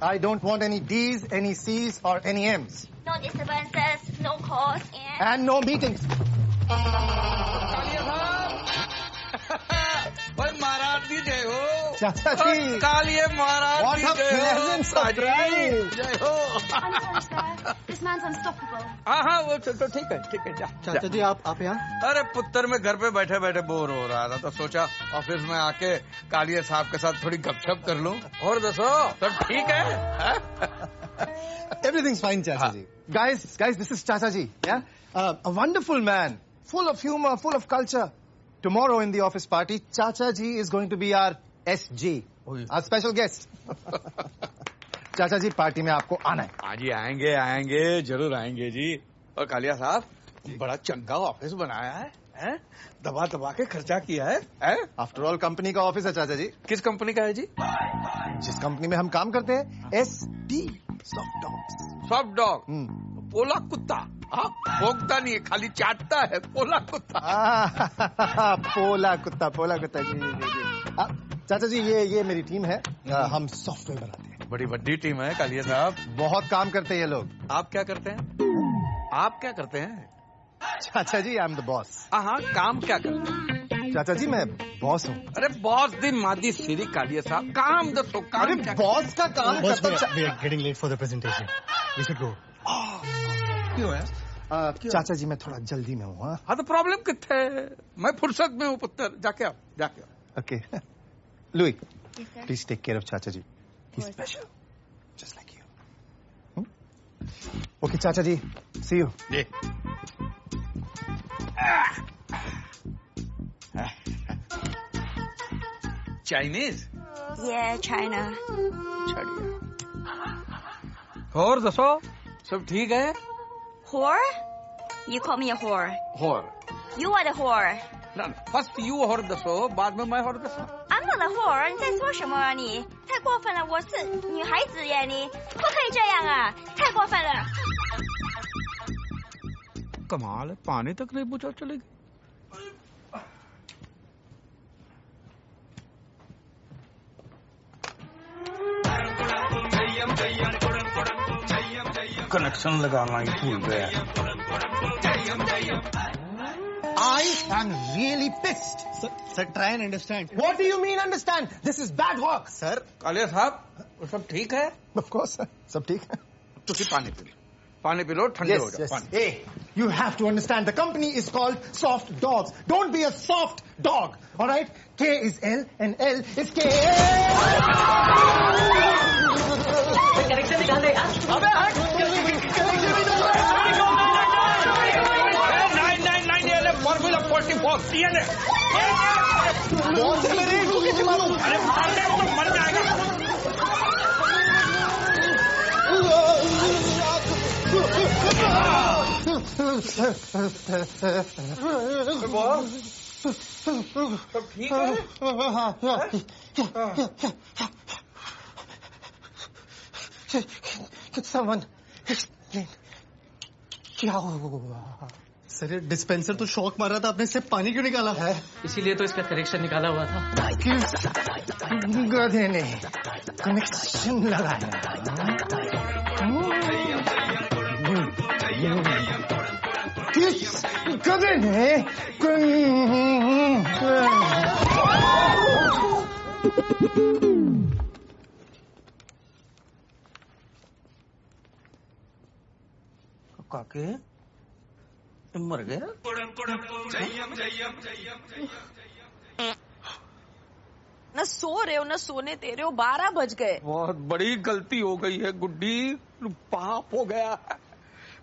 I don't want any D's, any C's or any M's. No disturbances, no calls and no meetings. भाई महाराज जी जय हो। चाचा जी। कालिए महाराज जी जय हो। Pleasant surprise. जय हो। This man's unstoppable. हाँ वो तो ठीक है जा। चाचा जी आप यहाँ? अरे पुत्र में घर पे बैठे बैठे बोर हो रहा था तो सोचा ऑफिस में आके कालिए साहब के साथ थोड़ी गपशप कर लूं। और दसो सब ठीक है? Everything's fine, Chacha ji. Guys, this is Chacha ji. Yeah, a wonderful man, full of humor, full of culture. Tomorrow in the office party, Chacha ji is going to be our SG, our special guest. चाचा जी party में आपको आना है। हाँ जी आएंगे जरूर आएंगे जी। और कालिया साहब बड़ा चंगा ऑफिस बनाया है? दबा दबा के खर्चा किया है? आफ्टर ऑल कंपनी का ऑफिस है चाचा जी। किस कंपनी का है जी? जिस कंपनी में हम काम करते हैं, SD soft dog. Soft dog पोला कुत्ता। भोगता नहीं है, खाली चाटता है। पोला कुत्ता। पोला कुत्ता जी। चाचा जी ये मेरी टीम है, हम सॉफ्टवेयर बनाते हैं। बड़ी बड़ी टीम है कालिया साहब। बहुत काम करते हैं ये लोग। आप क्या करते हैं? चाचा जी आई एम द बॉस। हाँ काम क्या करते हैं? चाचा जी मैं बॉस हूँ। अरे बॉस दी मादी सीरी कालिया साहब, काम दसो काम। अरे बॉस का काम we are getting late for the presentation. We should go. क्यों है? चाचा जी मैं थोड़ा जल्दी में हूँ। हाँ तो प्रॉब्लम कितने है? मैं फुर्सत में हूँ पुत्र। जाके आओ। Okay Louie, please take care of चाचा जी। He's special, just like you. Okay, Chacha ji, see you. Chinese? Yeah, China. और दसो सब ठीक है? Whore? You call me a whore. Whore. You are the whore. No, first you whore दसो, बाद में मैं whore दसो। I'm not a whore， 你在说什么啊你？太过分了，我是女孩子耶，你不可以这样啊，太过分了。कमाल है, पानी तक नहीं पूछा चलेगी। कनेक्शन लगाना ही भूल गया। I am really pissed. Sir, try and understand. What do you mean understand? This is bad work, sir. Kaliya साहब वो सब ठीक है? Of course, sir. सब ठीक है। तो पानी पी लो ठंडे हो जाओ। Hey, you have to understand. The company is called Soft Dogs. Don't be a soft dog. All right? K is L and L is K. Connection निकाल दे यार। अबे हट। Formula 44 DNA। अरे मारने तो मर जाएगा। सब ठीक है? Someone explain. क्या हुआ? सर डिस्पेंसर तो शॉक मारा था, आपने इससे पानी क्यों निकाला है? इसीलिए तो इसका कनेक्शन निकाला हुआ था। गधे ने कनेक्शन लगाया। किस गधे ने काके मर गया? न सो रहे हो न सोने दे रहे हो, 12 बज गए। बहुत बड़ी गलती हो गई है गुड्डी, पाप हो गया है।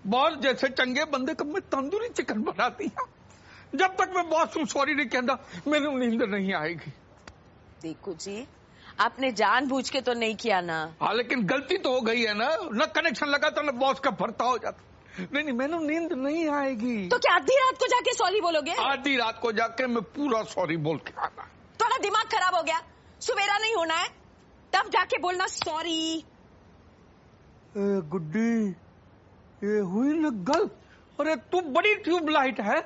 बॉस जैसे चंगे बंदे कब में तंदूरी चिकन बनाती है। जब तक मैं बॉस हूँ सॉरी नहीं कहता मैंने नींद नहीं आएगी। देखो जी, आपने जानबूझ के तो नहीं किया ना। हाँ लेकिन गलती तो हो गई है ना, न कनेक्शन लगा तो न बॉस का भरता हो जाता। नहीं मैंने नींद नहीं आएगी। तो क्या आधी रात को जाके सॉरी बोलोगे? आधी रात को जाके मैं पूरा सॉरी बोल के आना। थोड़ा दिमाग खराब हो गया, सवेरा नहीं होना है तब जाके बोलना सॉरी। गुड्डी ये हुई न गल। अरे तू बड़ी ट्यूबलाइट है।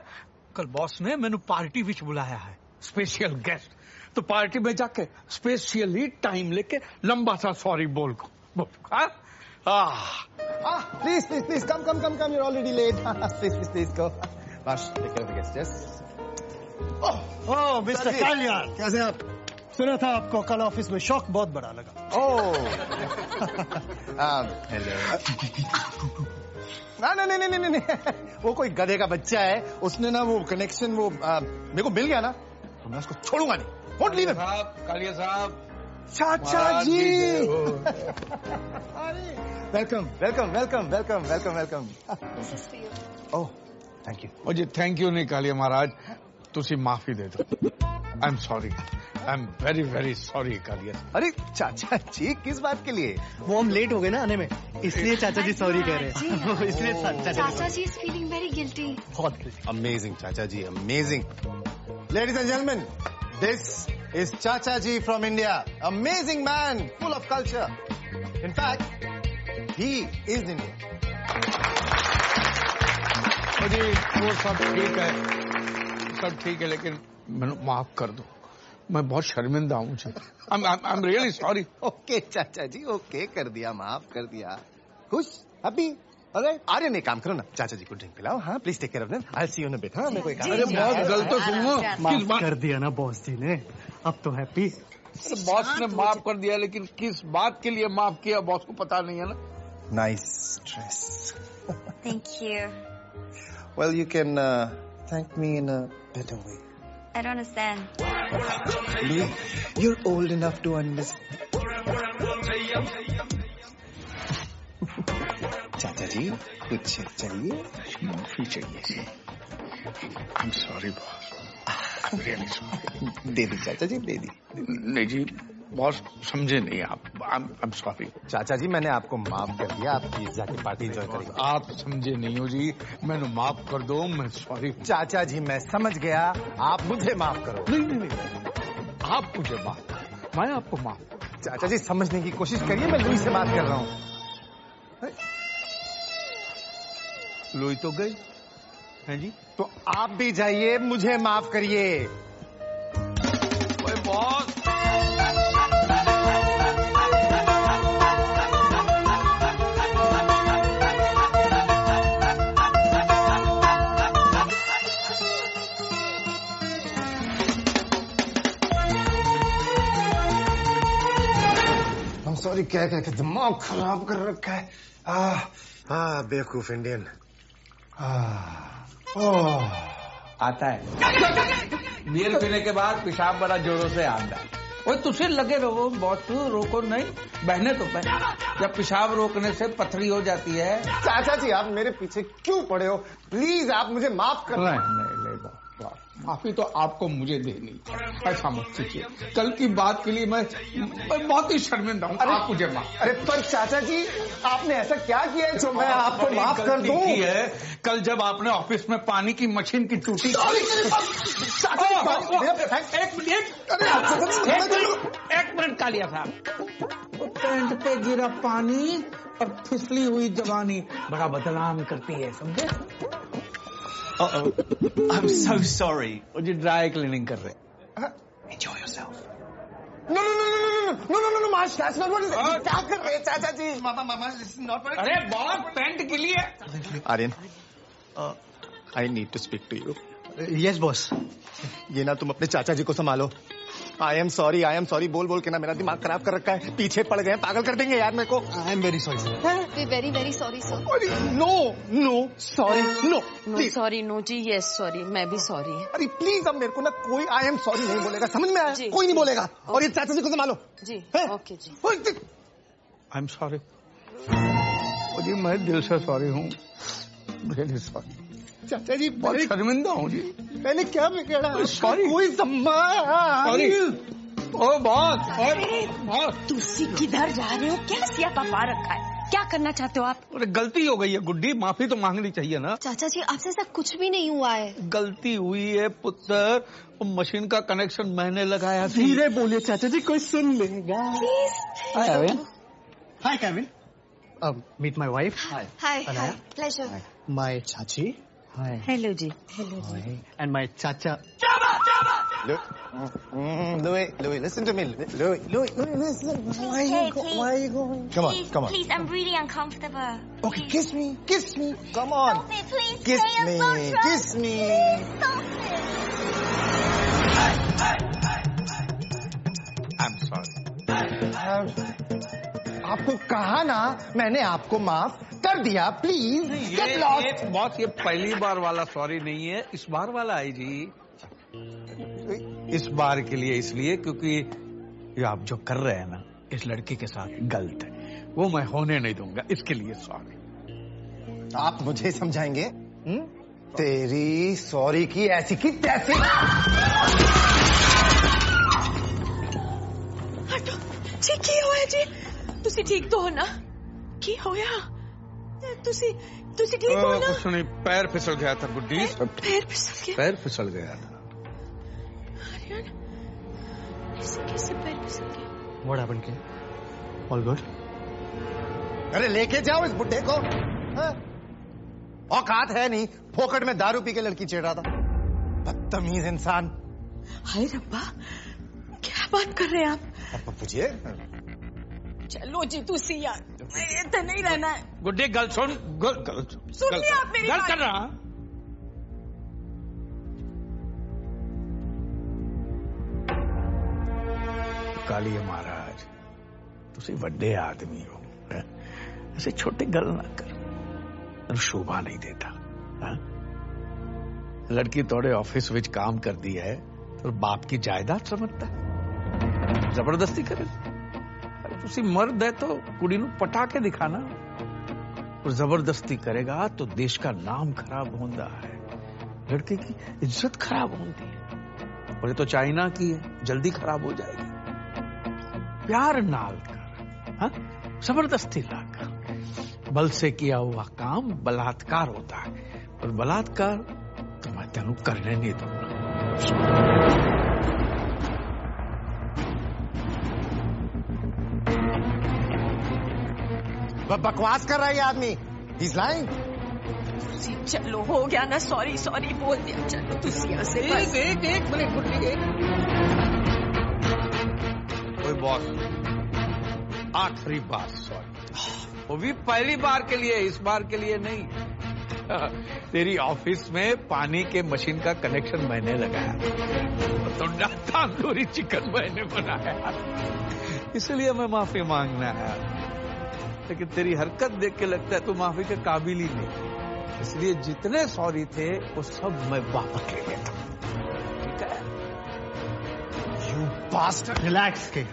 कल बॉस ने मैंने पार्टी विच बुलाया है, स्पेशल गेस्ट, तो पार्टी में जाके स्पेशली टाइम लेके लंबा सा सॉरी बोल को। Please, come. You're already late. Please, go. Vash, take care of the guests, yes? Oh, Mr. Kalyan. कैसे आप? सुना था आपको कल ऑफिस में शॉक बहुत बड़ा लगा। Oh. Hello. नहीं। वो कोई गधे का बच्चा है, उसने ना वो कनेक्शन वो मेरे को मिल गया ना, तो मैं उसको छोड़ूंगा नहीं। Won't leave him. कालिया साहब, चाचा जी। Welcome. This is for you. Oh, thank you. ओ जी थैंक यू नहीं कालिया महाराज, तुसी माफी दे दो। I am sorry, I am very very sorry Kaliya. अरे चाचा जी किस बात के लिए? वो हम लेट हो गए ना आने में, इसलिए चाचा जी सॉरी कह रहे हैं। इसलिए चाचा जी is feeling very guilty. बहुत guilty. Amazing, चाचा जी, amazing. Ladies and gentlemen, this is Chacha ji from India. Amazing man, full of culture. In fact, he is Indian. जी वो सब ठीक है, लेकिन मैंने माफ कर दो, मैं बहुत शर्मिंदा हूँ। आई एम रियली सॉरी। ओके चाचा जी, ओके कर दिया, माफ कर दिया। खुश, हैप्पी। अरे आर्यन एक काम करो ना, चाचा जी को ड्रिंक पिलाओ। हाँ, please take care of them. I see you in a bit. हाँ, मेरे को एक अरे बहुत गलत तो सुनो, माफ कर दिया ना बॉस जी ने, अब तो हैप्पी। बॉस ने माफ कर दिया, लेकिन किस बात के लिए माफ किया बॉस को पता नहीं है ना। Nice dress. Thank you. Well, you can thank me in a better way. I don't understand. You're old enough to understand. चाचा जी कुछ चाहिए? माफी चाहिए। I am sorry boss, I am really sorry. दे दी चाचा जी, दे दी। नहीं जी बॉस, समझे नहीं आप। आई एम सॉरी चाचा जी, मैंने आपको माफ कर दिया, आप प्लीज जाके पार्टी एंजॉय करेंगे। आप समझे नहीं हो जी, मैंने माफ कर दो, मैं सॉरी। चाचा जी मैं समझ गया, आप मुझे माफ करो। नहीं, आप मुझे माफ, मैं आपको माफ। चाचा जी समझने की कोशिश करिए, मैं लुई से बात कर रहा हूँ। लुई तो गई है जी, तो आप भी जाइए, मुझे माफ करिए। बॉस सॉरी, क्या दिमाग खराब कर रखा है। बेवकूफ इंडियन। आता है बियर पीने के बाद पेशाब बड़ा जोरों से आता है। वो तुझे लगे रहो बॉस, रोको नहीं, बहने तो बहने। जब पेशाब रोकने से पथरी हो जाती है। चाचा जी आप मेरे पीछे क्यों पड़े हो? प्लीज आप मुझे माफ कर। नहीं, माफी तो आपको मुझे देनी, ऐसा मत कीजिए। कल की बात के लिए मैं बहुत ही शर्मिंदा हूँ। आप मुझे माफ। अरे पर चाचा जी आपने ऐसा क्या किया है जो मैं आपको माफ कर दूं? है कल जब आपने ऑफिस में पानी की मशीन की टूटी। एक मिनट कालिया साहब, पैंट पे गिरा पानी और फिसली हुई जवानी बड़ा बदनाम करती है, समझे? I'm so sorry. वो जी ड्राई क्लीनिंग कर रहे। Enjoy yourself. No, Marsh, that's not what it is. क्या कर रहे हैं चाचा जी? Mama, this is not what it is. अरे बहुत पैंट के लिए। Aryan, I need to speak to you. Yes, boss. ये ना तुम अपने चाचा जी को संभालो। I am sorry बोल के ना मेरा दिमाग खराब कर रखा है। पीछे पड़ गए, पागल कर देंगे यार मेरे को। I am very sorry, sir. We're very, very sorry, sir. No, sorry, no. No sorry, no जी, यस सॉरी, मैं भी सॉरी। अरे प्लीज अब मेरे को ना कोई I am sorry नहीं बोलेगा, समझ में आया? कोई नहीं बोलेगा। और ये चाचा जी को संभालो। जी, ओके जी। आई एम सॉरी जी, मैं दिल से सॉरी हूँ, रियली सॉरी। चाचा जी बहुत शर्मिंदा हूँ जी। मैंने क्या बिगाड़ा? सॉरी। कोई सॉरी। ओ बहुत। तुसी किधर जा रहे हो? क्या सियापा पा रखा है? क्या करना चाहते हो आप? अरे गलती हो गई है गुड्डी, माफी तो मांगनी चाहिए ना। चाचा जी आपसे ऐसा कुछ भी नहीं हुआ है। गलती हुई है पुत्र, वो मशीन का कनेक्शन मैंने लगाया। धीरे बोलिए चाचा जी, कोई सुन लेगा। Hi, Kevin. Meet my wife. Hi, pleasure. My chachi. Hi. Hello जी। And my chacha. Louis, listen to me. Louis, listen. Why are you going? Come on, come on. Please, I'm really uncomfortable. Okay, kiss me. Come on. Stop it, please. Kiss stay me, so drunk. kiss me. Please, stop it. I'm sorry. आपको कहा ना, मैंने आपको माफ कर दिया. Please get lost. Boss, ये पहली बार वाला सॉरी नहीं है, इस बार वाला है जी. इस बार के लिए इसलिए क्योंकि ये आप जो कर रहे हैं ना इस लड़की के साथ गलत है, वो मैं होने नहीं दूंगा, इसके लिए सॉरी. आप मुझे समझाएंगे? तेरी सॉरी की ऐसी की तैसी. जी की होया जी? तुसी ठीक तो हो ना? की होया? तुसी ठीक हो ना? कुछ नहीं, पैर फिसल गया था गुड्डी. पैर फिसल गया? पैर फिसल गया था. कैसे पैर फिसल गया? What happened, kid? All good? अरे लेके जाओ इस बुड्ढे को. औकात है नहीं, फोकट में दारू पी के लड़की छेड़ रहा था. बदतमीज इंसान. हाय रब्बा, क्या बात कर रहे हैं आप? पूछिए. चलो जी तुसी यार, इतना नहीं रहना है. गुड्डी गल सुन. सुनिए आप मेरी गल बात. कर रहा. कालिए महाराज, तुसी ਵੱਡੇ आदमी हो, ऐसे छोटे गल ना कर, शोभा नहीं देता. लड़की तोड़े ऑफिस विच काम कर दी है तो बाप की जायदाद समझता है, जबरदस्ती करे. अरे तुसी मर्द है तो कुड़ी नू पटा के दिखाना. और जबरदस्ती करेगा तो देश का नाम खराब होता है, लड़के की इज्जत खराब होती है. और ये तो चाइना की है, जल्दी खराब हो जाएगी. प्यार नाल कर, जबरदस्ती ला कर. बल से किया हुआ काम बलात्कार होता है, और बलात्कार तो मैं तेनू करने नहीं दूंगा. बकवास कर रहा है ये आदमी. He's lying. चलो हो गया ना, सॉरी बोल दिया. चलो तुसी यहाँ से एक मिनट गुड्डी. कोई बॉस, आखिरी बार सॉरी. वो भी पहली बार के लिए, इस बार के लिए नहीं. तेरी ऑफिस में पानी के मशीन का कनेक्शन मैंने लगाया, तो तंदूरी चिकन मैंने बनाया, इसलिए मैं माफी मांगना है. लेकिन तेरी हरकत देख के लगता है तू माफी के काबिल ही नहीं, इसलिए जितने सॉरी थे वो सब मैं वापस ले लेता. ठीक है? You bastard. Relax, kid.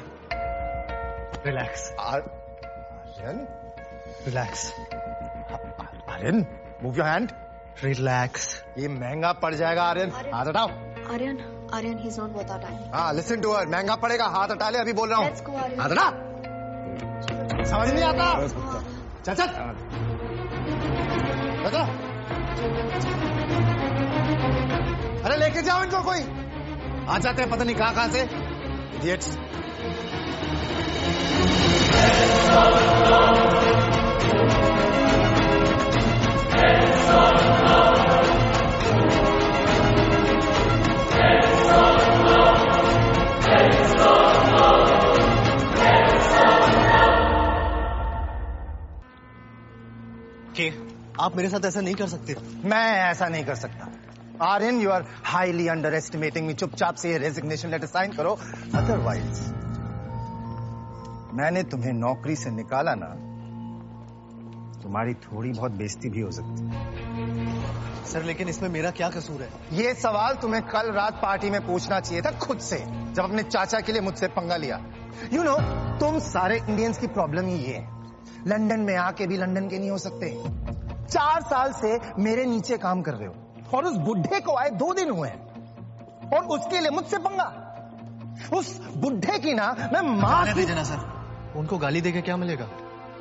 Relax. Aryan? Relax. Aryan, move your hand. Relax. ये महंगा पड़ जाएगा आर्यन. हाथ हटाओ. Aryan, he's not worth our time. हाँ, listen to her. महंगा पड़ेगा, हाथ हटा ले. अभी बोल रहा हूँ. Let's go, Aryan. हाथ हटा. समझ नहीं आता. चल. बता. अरे लेके जाओ इनको कोई. आ जाते हैं पता नहीं कहाँ से. Idiots. आप मेरे साथ ऐसा नहीं कर सकते. मैं ऐसा नहीं कर सकता. Aryan, you are highly underestimating me. चुपचाप से ये रेजिग्नेशन लेटर साइन करो, अदरवाइज मैंने तुम्हें नौकरी से निकाला ना, तुम्हारी थोड़ी बहुत बेइज्जती भी हो सकती है. सर लेकिन इसमें मेरा क्या कसूर है? ये सवाल तुम्हें कल रात पार्टी में पूछना चाहिए था खुद से, जब अपने चाचा के लिए मुझसे पंगा लिया. यू नो, तुम सारे इंडियंस की प्रॉब्लम ही ये है, लंदन में आके भी लंदन के नहीं हो सकते. 4 साल से मेरे नीचे काम कर रहे हो, और उस बुढ़े को आए 2 दिन हुए हैं, और उसके लिए मुझसे पंगा. उस बुढ़े की ना मैं मां देना सर, उनको गाली देके क्या मिलेगा?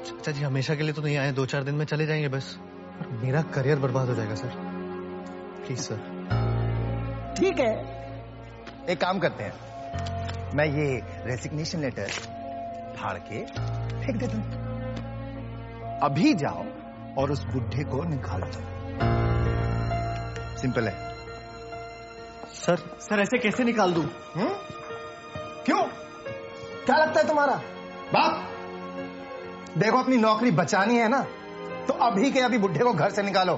चाचा जी हमेशा के लिए तो नहीं आए, 2-4 दिन में चले जाएंगे बस. मेरा करियर बर्बाद हो जाएगा सर. Please sir. ठीक है, एक काम करते हैं, मैं ये रेजिग्नेशन लेटर फाड़ के फेंक देता हूं. अभी जाओ और उस बुढ़े को निकाल दो. सिंपल है. सर ऐसे कैसे निकाल दूं? क्यों? क्या लगता है तुम्हारा बाप? देखो अपनी नौकरी बचानी है ना तो अभी के अभी बुड्ढे को घर से निकालो,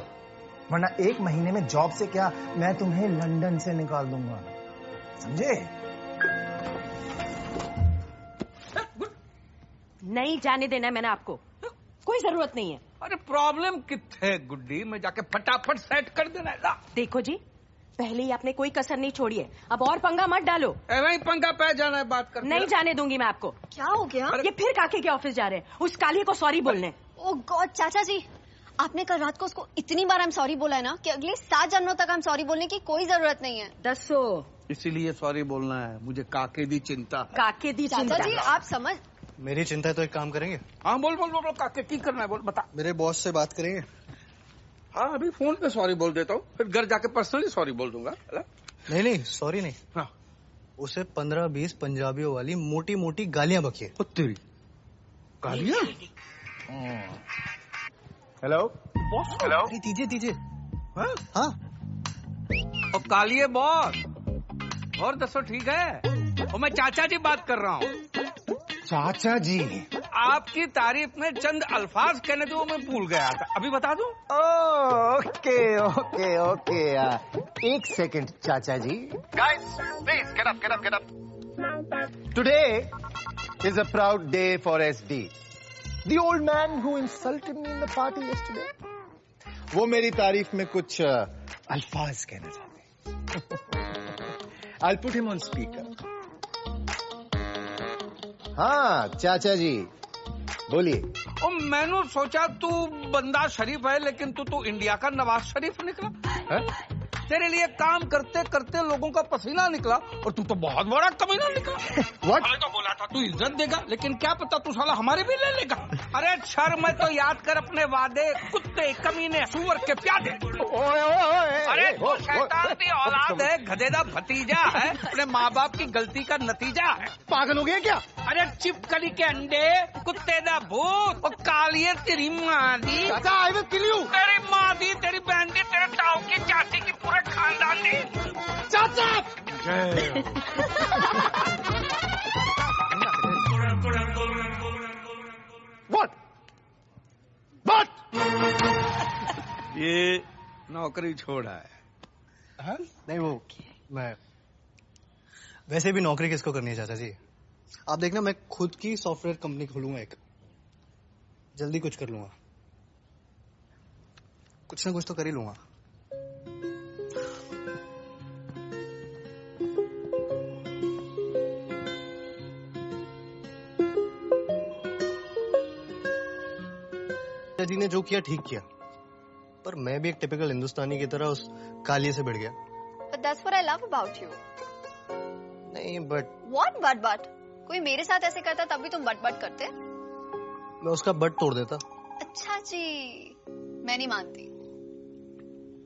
वरना 1 महीने में जॉब से क्या मैं तुम्हें लंदन से निकाल दूंगा, समझे? नहीं जाने देना है मैंने आपको, कोई जरूरत नहीं है। अरे प्रॉब्लम कितने गुड्डी, मैं जाके फटाफट सेट कर देना है। देखो जी, पहले ही आपने कोई कसर नहीं छोड़ी है, अब और पंगा मत डालो। वही पंगा पे जाना है, बात कर। नहीं जाने दूंगी मैं आपको। क्या हो गया? ये फिर काके के ऑफिस जा रहे हैं, उस कालिए को सॉरी बोलने। ओह गॉड चाचा जी, आपने कल रात को उसको इतनी बार I'm सॉरी बोला है ना कि अगले 7 जन्मों तक I'm सॉरी बोलने की कोई जरूरत नहीं है। दसो इसीलिए सॉरी बोलना है, मुझे काके दी चिंता। काके दी चिंता? चाचा जी आप समझ। मेरी चिंता है तो एक काम करेंगे। हाँ बोल बोल बोल, काके की करना है बोल, बता। मेरे बॉस से बात करेंगे। हाँ अभी फोन पे सॉरी बोल देता हूँ, फिर घर जाके पर्सनली सॉरी बोल दूंगा। नहीं सॉरी नहीं। हाँ उसे 15-20 पंजाबियों वाली मोटी मोटी गालियां बकिए। तेरी गालियां? हेलो हेलो, दीजिए। हाँ और कालिए बॉस, और दसो ठीक है? और मैं चाचा जी बात कर रहा हूँ। चाचा जी आपकी तारीफ में चंद अल्फाज कहने दो, मैं भूल गया था, अभी बता दूं? ओके 1 सेकंड चाचा जी। Guys please get up. Today is a proud day for SD, the old man who insulted me in the party yesterday. वो मेरी तारीफ में कुछ अल्फाज कहना चाहते हैं। I'll put him on speaker. हाँ चाचा जी बोलिए। और मैंने सोचा तू बंदा शरीफ है, लेकिन तू इंडिया का नवाज शरीफ निकला है? तेरे लिए काम करते करते लोगों का पसीना निकला और तू तो बहुत बड़ा कमीना निकला। What? तो बोला था तू इज्जत देगा, लेकिन क्या पता तू साला हमारे भी ले लेगा। अरे शर्म है तो याद कर अपने वादे, कुत्ते कमीने सुअर के प्यादे। अरे तू शैतान की औलाद है, गधेदा भतीजा है, अपने माँ बाप की गलती का नतीजा है। पागल हो गया क्या? अरे चिपकली के अंडे, कुत्ते दा भूत, और कालिए तेरी माँ दी। I will kill you. तेरी माँ दी, तेरी बहन दी, तेरे ताऊ की चाची की, पूरे खानदान दी। चाचा What? ये नौकरी छोड़ा है। हाँ? नहीं वो मैं वैसे भी नौकरी किसको करनी है चाचा जी? आप देखना मैं खुद की सॉफ्टवेयर कंपनी खोलूंगा, एक जल्दी कुछ कर लूंगा, कुछ ना कुछ तो कर ही लूंगा। जी ने जो किया ठीक किया, पर मैं भी एक टिपिकल हिंदुस्तानी की तरह उस कालिए से भिड़ गया। But that's what I love about you. नहीं बट What? कोई मेरे साथ ऐसे करता तब भी तुम बट करते? मैं उसका बट तोड़ देता। अच्छा जी, मैं नहीं मानती।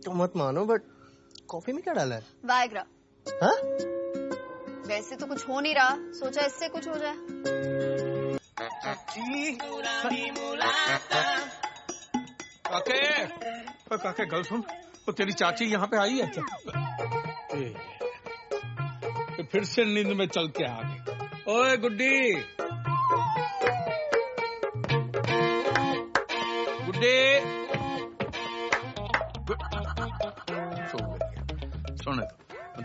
तो मत मानो, बट कॉफी में क्या डाला है? वायग्रा। हाँ? वैसे तो कुछ हो नहीं रहा, सोचा इससे कुछ हो जाए। काके गल सुन, तो तेरी चाची यहाँ पे आई है क्या? तो फिर से नींद में चल के आ गई। ओए गुड्डी, सुन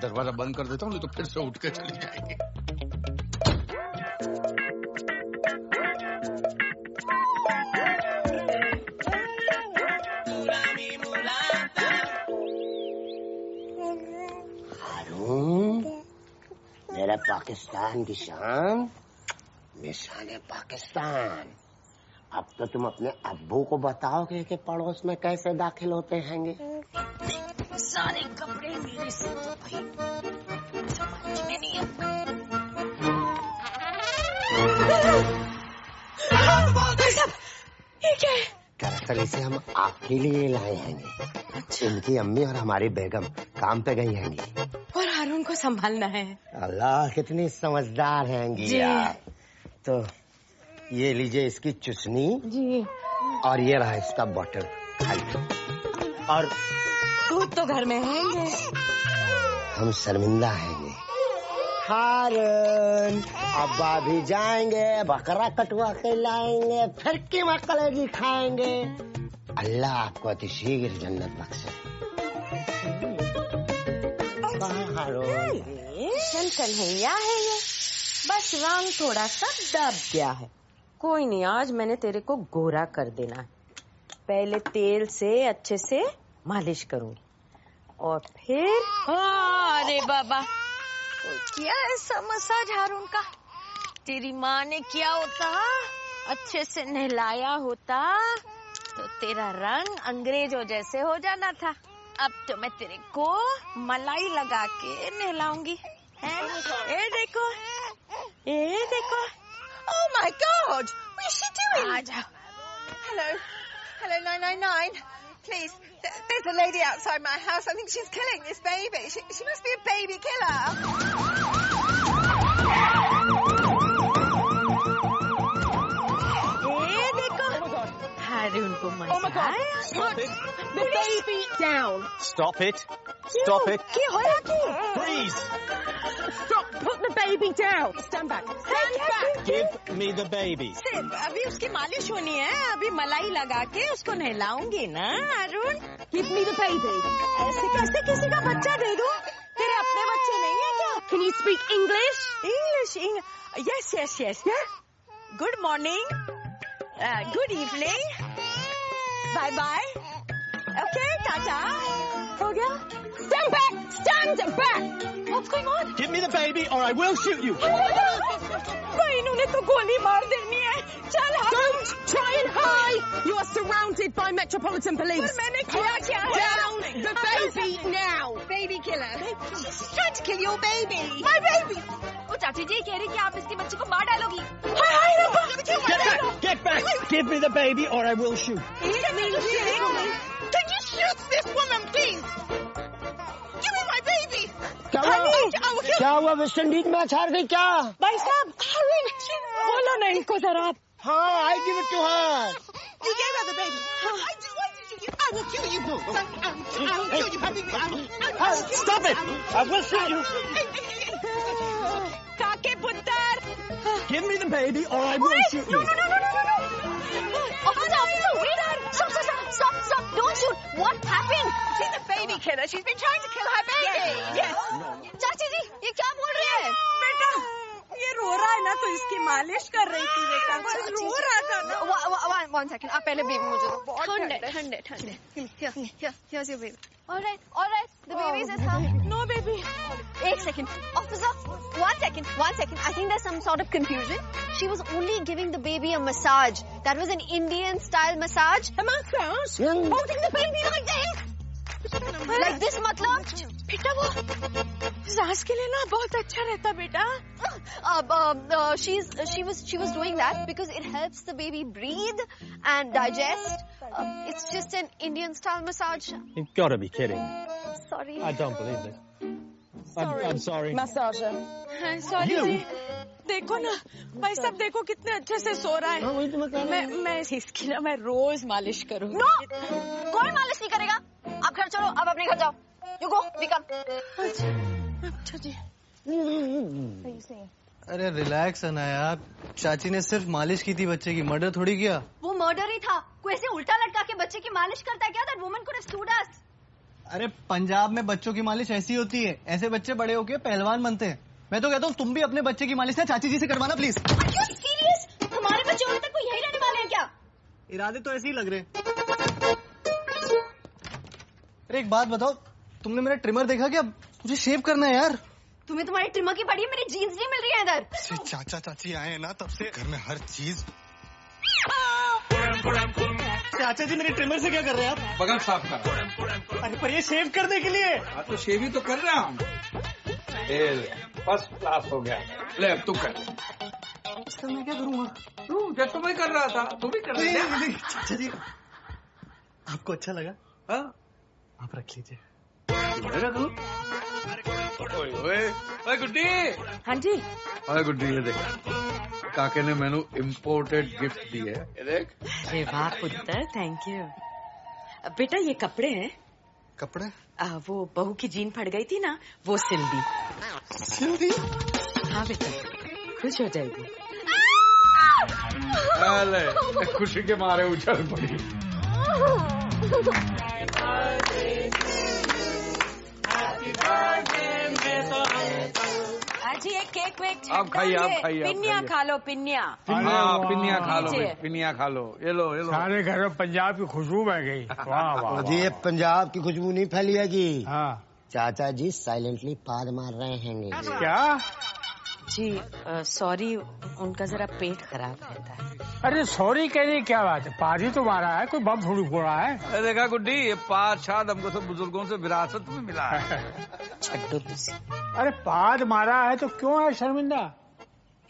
दरवाजा बंद कर देता हूँ, नहीं तो फिर से उठ के चली जाएगी। मेरा पाकिस्तान की शान, निशान पाकिस्तान। अब तो तुम अपने अब्बू को बताओगे कि पड़ोस में कैसे दाखिल होते हैंगे। सारे कपड़े मेरे से तो भाई समझ में नहीं दरअसल इसे हम आपके लिए लाए हैं। इनकी अम्मी और हमारी बेगम काम पे गई हैंगी और हारून को संभालना है। अल्लाह कितनी समझदार हैंगी यार। तो ये लीजिए इसकी चुसनी जी, और ये रहा इसका बॉटल खाली। और दूध तो घर में है। हम शर्मिंदा हैंगे। हारून, अब्बा भी जाएंगे, बकरा कटवा के लाएंगे, फिर कीमा कलेजी खाएंगे। अल्लाह आपको अतिशीघ्र जन्नत बख्शे। हारून, कन्हैया है ये, बस रंग थोड़ा सा दब गया है। कोई नहीं, आज मैंने तेरे को गोरा कर देना है। पहले तेल से अच्छे से मालिश करूंगी और फिर अरे बाबा, क्या ऐसा मसाज हारून का? तेरी माँ ने किया होता, अच्छे से नहलाया होता तो तेरा रंग अंग्रेजों जैसे हो जाना था। अब तो मैं तेरे को मलाई लगा के नहलाऊंगी। ये देखो, ये देखो। Oh my God! What is she doing? आजा। Hello, hello 999. Please, there's a lady outside my house. I think she's killing this baby. She must be a baby killer. ये देखो, हारून को मजा आया। Stop it! The baby down! Stop it! Stop it! क्या हो रहा है? Freeze! Stop! Put the baby down. Stand back. Stand back. Give me the baby. सिर्फ अभी उसकी मालिश होनी है, अभी मलाई लगा के उसको नहलाऊंगी ना हारून। Give me the baby. ऐसे कैसे किसी का बच्चा दे दूं? तेरे अपने बच्चे नहीं है क्या? Can you speak English? English. Yes, yes, yes. Yeah. Good morning. Good evening. Bye bye. Okay, tata. हो गया? Stand back! Stand back! What's going on? Give me the baby or I will shoot you. भाई इन्होंने तो गोली मार देनी है। चल Don't try and hide! You are surrounded by Metropolitan Police. पर मैंने किया क्या? Down the baby now! Baby killer. She's trying to kill your baby. My baby! वो चाची जी कह रही कि आप इसके बच्चे को मार डालोगी। Get back! Give me the baby or I will shoot. Can you shoot this woman, please? Give me my baby. क्या हुआ? वेस्ट इंडीज मैच हार गई क्या? भाई साहब, बोलो ना इनको जरा आप। हाँ, I give it to her. You gave her the baby. Why did you give? I will kill you. I will kill you, baby. Stop it! I will shoot you. काके पुत्र। Give me the baby or I will shoot you. No. Officer, wait. Stop. Don't shoot. What happened? She's a baby killer. She's been trying to kill her baby. Yes. चाची जी, ये क्या बोल रही है? बेटा, ये रो रहा है ना तो इसकी मालिश कर रही थी बेटा। रो रहा था ना। One second. आप पहले बेबी मुझे दो। ठंडे. Here's your baby. All right. The baby is here. No baby. एक second. Officer, one second. I think there's some sort of confusion. She was only giving the baby a massage. That was an Indian style massage. A massage? Holding the baby like this. Like this मतलब? बेटा वो सास के लिए ना बहुत अच्छा रहता बेटा। She was doing that because it helps the baby breathe and digest. It's just an Indian style massage. You've got to be kidding. Sorry. I don't believe it. I'm sorry. Massager. Sorry You? जी। देखो ना भाई साहब, देखो कितने अच्छे से सो रहा है। मैं इसकी ना मैं रोज मालिश करूँगी। No, कोई मालिश नहीं करेगा। आप घर चलो, आप अपने घर जाओ। You go, we come. अच्छा जी। अरे रिलैक्स है ना यार, चाची ने सिर्फ मालिश की थी बच्चे की, मर्डर थोड़ी किया। वो मर्डर ही था। कोई ऐसे उल्टा लटका के बच्चे की मालिश करता है क्या? That woman could have stood us. अरे पंजाब में बच्चों की मालिश ऐसी होती है, ऐसे बच्चे बड़े होके पहलवान बनते हैं। मैं तो कहता हूँ तुम भी अपने बच्चे की मालिश ना चाची जी से करवाना प्लीज। क्यों सीरियस? हमारे बच्चे होने तक कोई यही रहने वाले हैं क्या? इरादे तो ऐसे ही लग रहे। अरे एक बात बताओ, तुमने मेरा ट्रिमर देखा क्या? मुझे शेव करना है यार। तुम्हें तुम्हारी ट्रिमर की पड़ी है, मेरी जीन्स नहीं मिल रही है इधर। चाचा चाची आए ना तब से घर में हर चीज। चाचा जी मेरे ट्रिमर से क्या कर रहे हैं आप? बगल साफ कर। अरे पर ये शेव करने के लिए। हाँ तो शेव ही तो कर रहे हैं हम। फर्स्ट क्लास हो गया। ले अब तू कर। इसका मैं क्या करूँगा? तू जैसे मैं कर रहा था तू भी कर रहा है। चाचा जी आपको अच्छा लगा? हाँ आप रख लीजिए। ओए गुड्डी। हाँ जी। ओए गुड्डी ये देख, काके ने मैंने इम्पोर्टेड गिफ्ट दी है, ये देख। अरे वाह पुत्र, थैंक यू। बेटा ये कपड़े हैं। कपड़े? वो बहू की जीन फट गई थी ना, वो सिल दी। सिल दी? हाँ बेटा, खुश हो जाएगी। खुशी के मारे उछल पड़ी। जी एक केक वेक आप खाइए, आप खाइए। पिन्निया खा लो, पिन्निया। हाँ, पिन्निया खा लो, पिन्निया खा लो। ये लो, ये लो। सारे घर में पंजाब की खुशबू बह गई। वाह वाह। जी, ये पंजाब की खुशबू नहीं फैली है जी। हाँ, चाचा जी साइलेंटली पाद मार रहे हैं। क्या? जी सॉरी, उनका जरा पेट खराब रहता है। अरे सॉरी कहने क्या बात है, पाद ही तो मारा है, कोई बम थोड़ी फोड़ा है। देखा गुड्डी, ये पाद शाद हमको सब बुजुर्गों से विरासत में मिला है। छड्डो तुसी। अरे पाद मारा है तो क्यों है शर्मिंदा?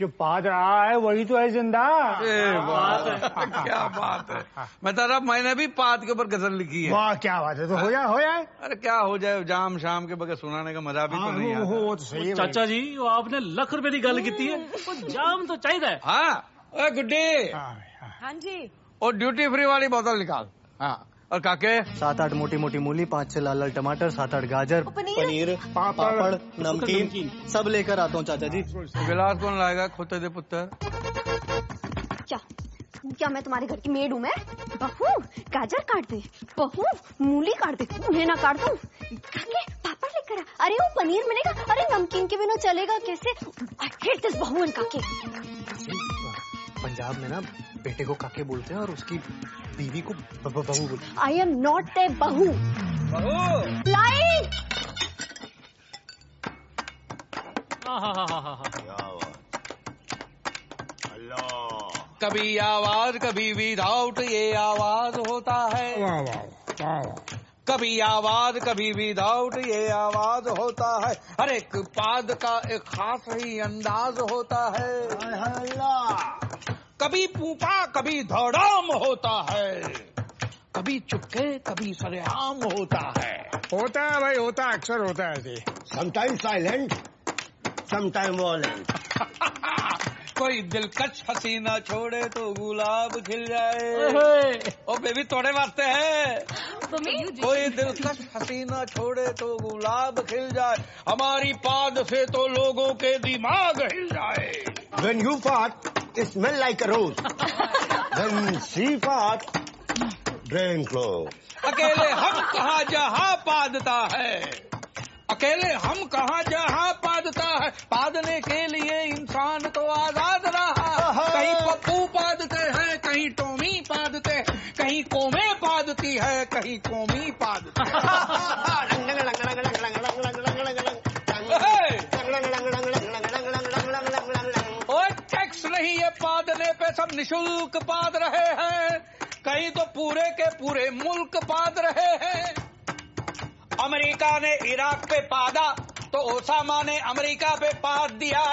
जो पाद रहा है वही तो है जिंदा। क्या बात है। मतलब मैंने भी पाद के ऊपर गजल लिखी है। वाह क्या बात है। तो हो जाए। अरे क्या हो जाए, जाम शाम के बगैर सुनाने का मजा भी तो नहीं आता। वो तो सही है चाचा जी, वो आपने लाख रुपए की गल की है, वो जाम तो चाहिए। हाँ गुड्डी। हाँ जी। और ड्यूटी फ्री वाली बोतल निकाल। हाँ, और काके 7-8 मोटी मोटी मूली, 5-6 लाल लाल टमाटर, 7-8 गाजर, पनीर, पापड़, नमकीन सब लेकर आता हूँ चाचा जी। गिलास कौन लाएगा? खोते दे पुत्र। क्या मैं तुम्हारे घर की मेड हूँ? मैं बहू गाजर काट दे, बहू मूली काट दे, उन्हें ना काट दूं। काके पापड़ लेकर आ। अरे वो पनीर मिलेगा, अरे नमकीन के बिना चलेगा कैसे? आई हेट दिस बहू एंड काके। पंजाब में ना बेटे को काके बोलते हैं और उसकी बीवी को बहू बोलते हैं। आई एम नॉट ए बहू। लाइट। कभी आवाज कभी विदाउट ये आवाज होता है। वाह वाह। कभी आवाज कभी विदाउट ये आवाज होता है। हर एक पाद का एक खास ही अंदाज होता है। कभी पूपा कभी धड़ाम होता है, कभी चुपके कभी सरेआम होता है। होता है भाई, होता है, अक्सर होता है ऐसे। Sometime silent, sometime violent. कोई दिलकश हसीना छोड़े तो गुलाब खिल जाए। ओ बेबी तोड़े वास्ते है। कोई दिलकश हसीना छोड़े तो गुलाब खिल जाए। हमारी पाद से तो लोगों के दिमाग हिल जाए। When you fart, it smell like a rose. When she fart, drain close. अकेले हम कहाँ जहाँ पादता है, अकेले हम कहाँ जहाँ पादता है। पादने के लिए इंसान तो आजाद रहा। कहीं पप्पू पादते हैं, कहीं टोमी पादते हैं, कहीं कोमे पादती है, कहीं कोमी पादती टैक्स नहीं है पादने पे, सब निशुल्क पाद रहे हैं। कहीं तो पूरे के पूरे मुल्क पाद रहे हैं। अमेरिका ने इराक पे पादा तो ओसामा ने अमेरिका पे पाद दिया।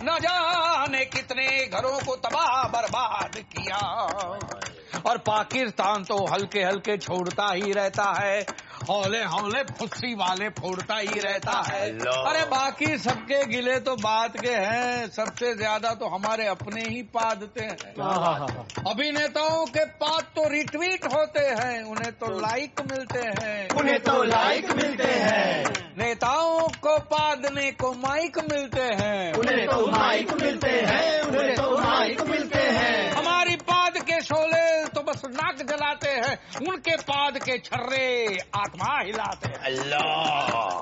न जाने कितने घरों को तबाह बर्बाद किया। और पाकिस्तान तो हल्के हल्के छोड़ता ही रहता है, हौले हौले फुस्सी वाले फोड़ता ही रहता है। अरे बाकी सबके गिले तो बात के हैं, सबसे ज्यादा तो हमारे अपने ही पादते हैं। अभिनेताओं के पाद तो रिट्वीट होते हैं, उन्हें तो लाइक मिलते हैं, उन्हें तो लाइक मिलते हैं। नेताओं को पादने को माइक मिलते हैं, उन्हें तो माइक मिलते हैं, उन्हें तो माइक मिलते हैं। हमारी पाद के शोले तो बस नाक जलाते हैं, उनके पाद के छर्रे आत्मा हिलाते हैं। अल्लाह।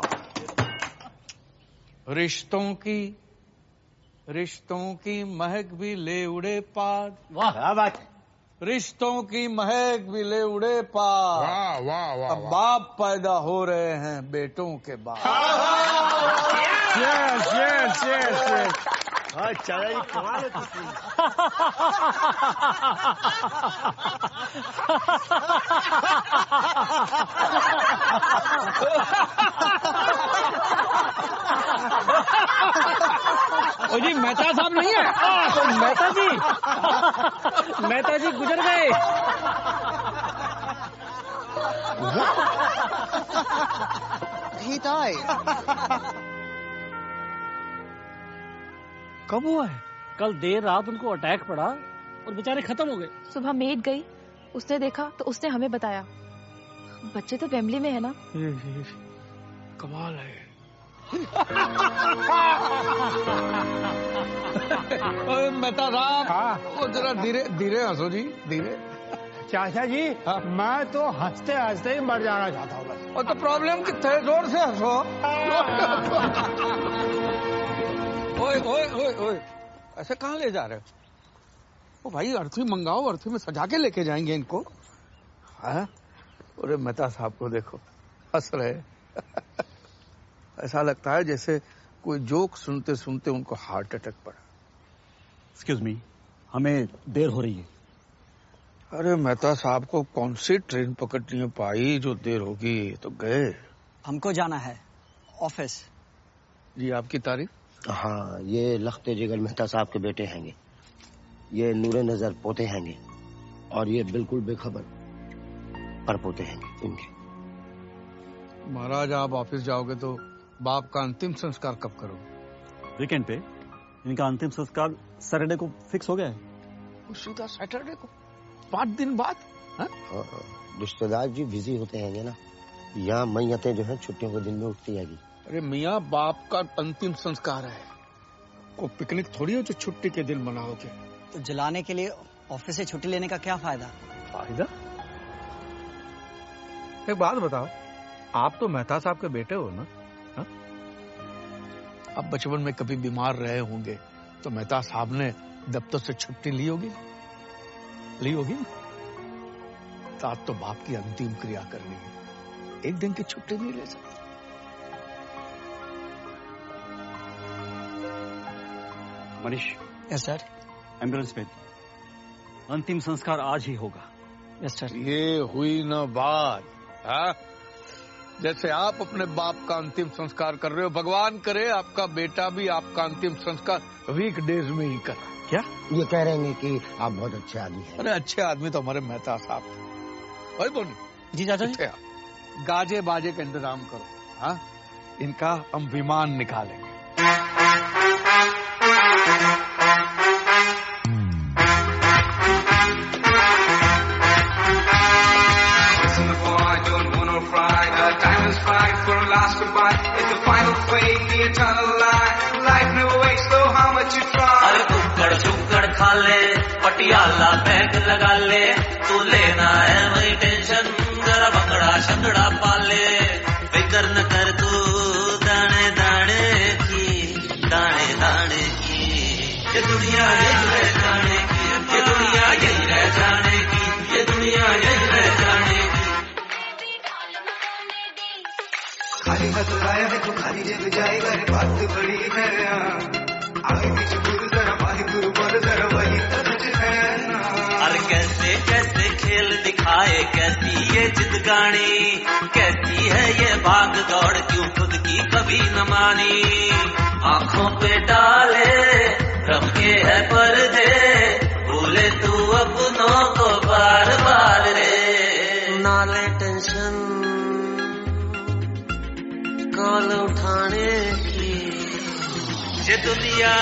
रिश्तों की महक भी ले उड़े पाद। वाह क्या बात। रिश्तों की महक भी ले उड़े पाद। वाह वाह वाह। अब बाप पैदा हो रहे हैं बेटों के बाद। Yes yes yes yes. चलो कमाल है। ओ जी मेहता साहब नहीं है? मेहता जी गुजर गए। He died. कब हुआ है? कल देर रात उनको अटैक पड़ा और बेचारे खत्म हो गए। सुबह मेड गई, उसने देखा तो उसने हमें बताया। बच्चे तो फैमिली में है ना। कमाल है। मेहता साहब, वो जरा धीरे धीरे हंसो जी, धीरे। चाचा जी, मैं तो हंसते हंसते ही मर जाना चाहता हूँ बस। और तो प्रॉब्लम कितने है, जोर से हंसो। ओए ओए ओए ओए, ऐसे कहाँ ले जा रहे हो? ओ भाई, अर्थी मंगाओ, अर्थी में सजा के लेके जाएंगे इनको। हाँ? अरे मेहता साहब को देखो, हंस रहे। ऐसा लगता है जैसे कोई जोक सुनते सुनते उनको हार्ट अटैक पड़ा। एक्सक्यूज मी, हमें देर हो रही है। अरे मेहता साहब को कौन सी ट्रेन पकड़नी है पाई जो देर होगी, तो गए। हमको जाना है ऑफिस। जी, आपकी तारीफ? हाँ, ये लखते जिगर मेहता साहब के बेटे हैंगे, ये नूरे नजर पोते हैंगे, और ये बिल्कुल बेखबर पर पोते हैंगे इनके। महाराज, आप ऑफिस जाओगे तो बाप का अंतिम संस्कार कब करोगे? वीकेंड पे। इनका अंतिम संस्कार सैटरडे को फिक्स हो गया है। सीधा सैटरडे को, 5 दिन बाद? रिश्तेदार जी बिजी होते हैं ना, यहाँ मैयतें जो है छुट्टियों के दिन में उठती हैगी। अरे मियाँ, बाप का अंतिम संस्कार है, को पिकनिक थोड़ी हो जो छुट्टी के दिन मनाओगे। तो जलाने के लिए ऑफिस से छुट्टी लेने का क्या फायदा? फायदा? एक बात बताओ, आप तो मेहता साहब के बेटे हो ना? हा? आप बचपन में कभी बीमार रहे होंगे तो मेहता साहब ने दफ्तर से छुट्टी ली होगी ना? तो आज तो बाप की अंतिम क्रिया करनी है, एक दिन की छुट्टी नहीं ले सकते। मनीष। Yes sir. एम्बुलेंस पे अंतिम संस्कार आज ही होगा। Yes sir. ये हुई ना बात। हाँ? जैसे आप अपने बाप का अंतिम संस्कार कर रहे हो, भगवान करे आपका बेटा भी आपका अंतिम संस्कार वीकडेज में ही कर। क्या ये कह रहे हैं कि आप बहुत अच्छे आदमी हैं? अरे अच्छे आदमी तो हमारे मेहता साहब। अरे बोनी जी चाचा जी, गाजे बाजे का इंतजाम करो। हाँ, इनका हम विमान निकालेंगे। अरे कुक्कड़ चुक्कड़ खा ले, पटियाला बैग लगा ले, तू लेना है वही टेंशन, जरा भंगड़ा शंगड़ा पाले। फिक्र न कर तू दाने दाने की, दाने दाने की। ये दुनिया यही रह जाने की, ये दुनिया यही रह जाने की, ये दुनिया यही रह जाने की। खाली हाथ लाया है तो खाली जग जाएगा, रे बात बड़ी है। आगे पीछे गुरु जरा वाहे गुरु बोल जरा, वही तरज है ना। अरे कैसे कैसे खेल दिखाए, कैसी ये जिदगानी, कैसी है ये भाग दौड़, क्यों खुद की कभी न मानी। आंखों पे डाले रब के है पर्दे, भूले तू अपनों को बार बार रे। नाले टेंशन कॉल उठाने की, ये दुनिया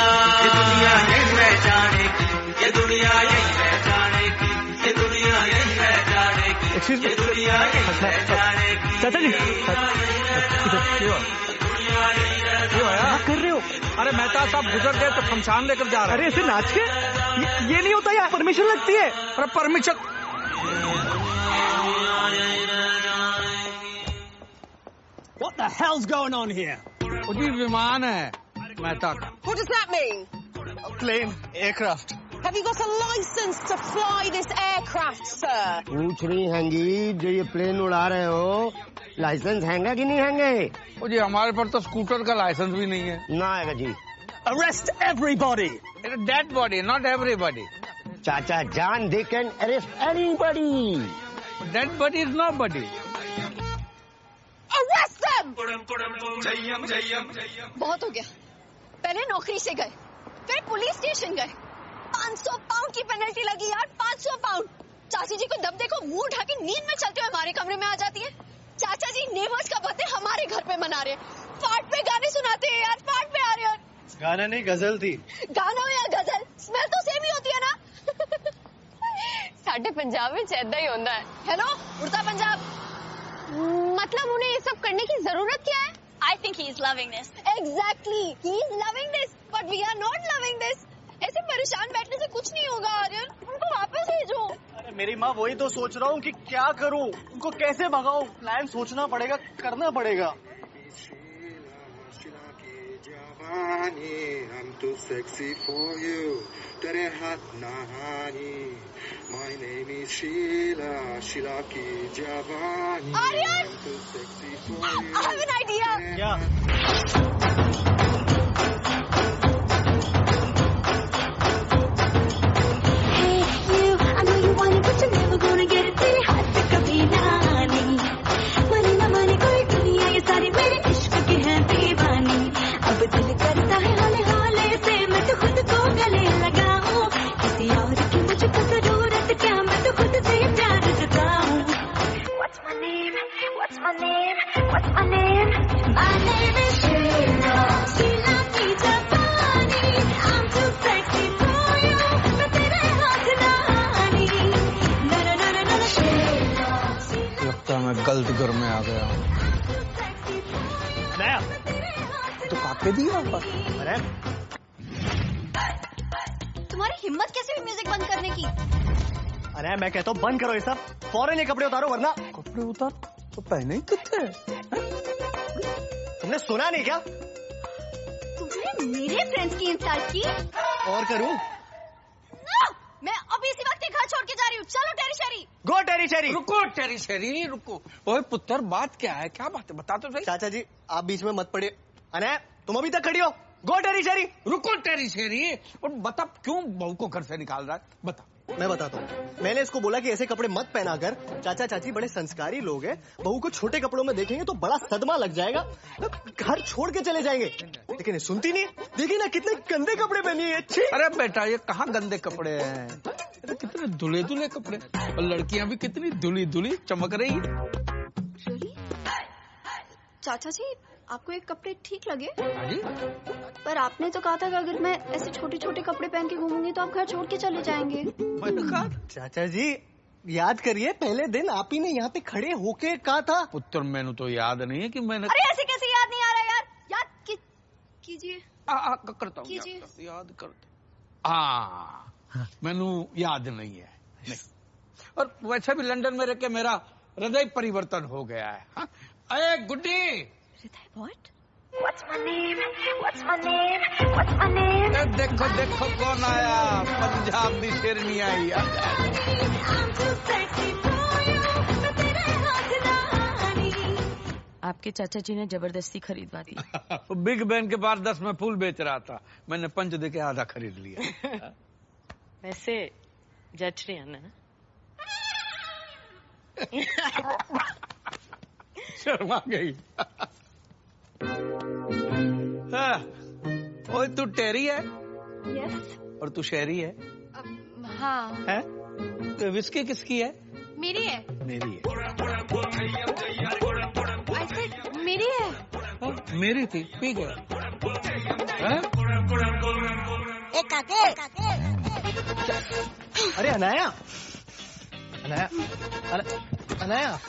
यही रह जाने की, ये दुनिया यही रह जाने की, ये दुनिया यही रह जाने की, ये दुनिया यही रह जाने की। चाचा जी, क्या कर रहे हो? अरे मेहता साहब गुजर गए तो शमशान लेकर जा रहे हैं। अरे ऐसे नाच के ये नहीं होता यार, परमिशन लगती है। अरे permission? What the hell's going on here? जी विमान है मेहता का। What does that mean? Plane, aircraft. Have you got a license to fly this aircraft, sir? पूछ रही हैंगी, जो ये प्लेन उड़ा रहे हो, लाइसेंस हैंगा कि नहीं हैंगे? ओ जी, हमारे पर तो स्कूटर का लाइसेंस भी नहीं है। ना आएगा जी। Arrest everybody. Dead body, not everybody. चाचा जान, they can arrest anybody. Dead body is nobody. Arrest them! बहुत हो गया। पहले नौकरी से गए, फिर पुलिस स्टेशन गए, 500 पाउंड की पेनल्टी लगी यार, 500 पाउंड। चाची जी को दब देखो, मुंह ढा के नींद में चलते हुए हमारे कमरे में आ जाती है। चाचा जी नेबर्स का बर्थडे हमारे घर पे मना रहे, फाट पे गाने सुनाते हैं यार, फाट पे आ रहे हैं। गाना नहीं, गजल थी। गाना हो या गजल, स्मेल तो सेम ही होती है ना। साडे पंजाब में ऐदा ही होंदा है। हेलो, उड़ता पंजाब। मतलब उन्हें ये सब करने की जरूरत क्या है? I think he is loving this. Exactly, he is loving this, but we are not loving this. ऐसे परेशान बैठने से कुछ नहीं होगा आर्यन, उनको वापस भेजो। अरे मेरी माँ, वही तो सोच रहा हूँ कि क्या करूँ, उनको कैसे भगाऊं। प्लान सोचना पड़ेगा, करना पड़ेगा। I'm too sexy for you. तेरे हाथ नहानी. My name is Sheila. Sheila की जवानी. Aryan! I'm too sexy for you. I have an idea. क्या? Hey, you, I know you want it, but you're never gonna get it. तेरे हाथ से कभी ना आनी. माने ना माने कोई दुनिया ये सारी मेरे इश्क की है दीवानी. अब दिल करता है हाले हाले से मैं तो खुद को गले लगाऊं. किसी और की मुझको जरूरत क्या, मैं तो खुद से प्यार जताऊं. What's my name? What's my name? What's my name? My name is Sheila. Sheila की जवानी. I'm too sexy for you. मैं तेरे हाथ नहानी. ना ना ना ना ना Sheila. लगता है मैं गलत घर में आ गया. नया तो काके दिया? अरे तुम्हारी हिम्मत कैसे हुई म्यूजिक बंद करने की? अरे मैं कहता हूँ बंद करो ये सब, फौरन ये कपड़े उतारो वरना। कपड़े उतार तो पहने ही कितने? तुमने सुना नहीं क्या? तुमने मेरे फ्रेंड्स की इंसल्ट की? और करूँ? मैं अभी इसी वक्त घर छोड़ के जा रही हूँ। चलो टेरी शेरी। गो टेरी शेरी। रुको टेरी शेरी, रुको। ओए पुत्र, बात क्या है? क्या बात है? बता तो सही। चाचा जी, आप बीच में मत पड़िए। अने तुम अभी तक खड़ी हो। गो टेरी शेरी। रुको टेरी शेरी, और बता क्यों बहू को घर से निकाल रहा है? बता। मैं बताता हूँ। मैंने इसको बोला कि ऐसे कपड़े मत पहना कर, चाचा चाची बड़े संस्कारी लोग हैं, बहू को छोटे कपड़ों में देखेंगे तो बड़ा सदमा लग जाएगा, घर छोड़ के चले जाएंगे। लेकिन सुनती नहीं। देखिए ना कितने गंदे कपड़े पहनी है। अरे बेटा, ये कहाँ गंदे कपड़े हैं? अरे कितने धुले धुले कपड़े, और लड़कियां भी कितनी धुली धुली चमक रही है। चाचा जी, आपको एक कपड़े ठीक लगे? अरे पर आपने तो कहा था कि अगर मैं ऐसे छोटे छोटे कपड़े पहन के घूमूंगी तो आप घर छोड़ के चले जाएंगे। चाचा जी, याद करिए, पहले दिन आप ही ने यहाँ पे खड़े होके कहा था। पुत्र, मैंने तो याद नहीं है कि मैंने। अरे ऐसे कैसे याद नहीं आ रहा यार? याद कीजिए। करता हूँ, याद करता। हाँ, मैंने याद नहीं है। नहीं। और वैसे भी लंदन में रह के मेरा हृदय परिवर्तन हो गया है। हाँ? अरे गुड्डी, What? What's my name? What's my name? What's my name? देखो देखो कौन आया, पंजाब की शेरनी आई। आपके चाचा जी ने जबरदस्ती खरीदवा दी। बिग बैन के पास 10 में फूल बेच रहा था, मैंने 5 दे के आधा खरीद लिया। वैसे जच रही है ना? शर्मा गई। ओए, तू टेरी है? यस। और तू शहरी है? हाँ। है? तो विस्की किसकी है? मेरी है। मेरी है। मेरी है। मेरी थी, पी गया। अरे अनाया, अनाया, अनाया,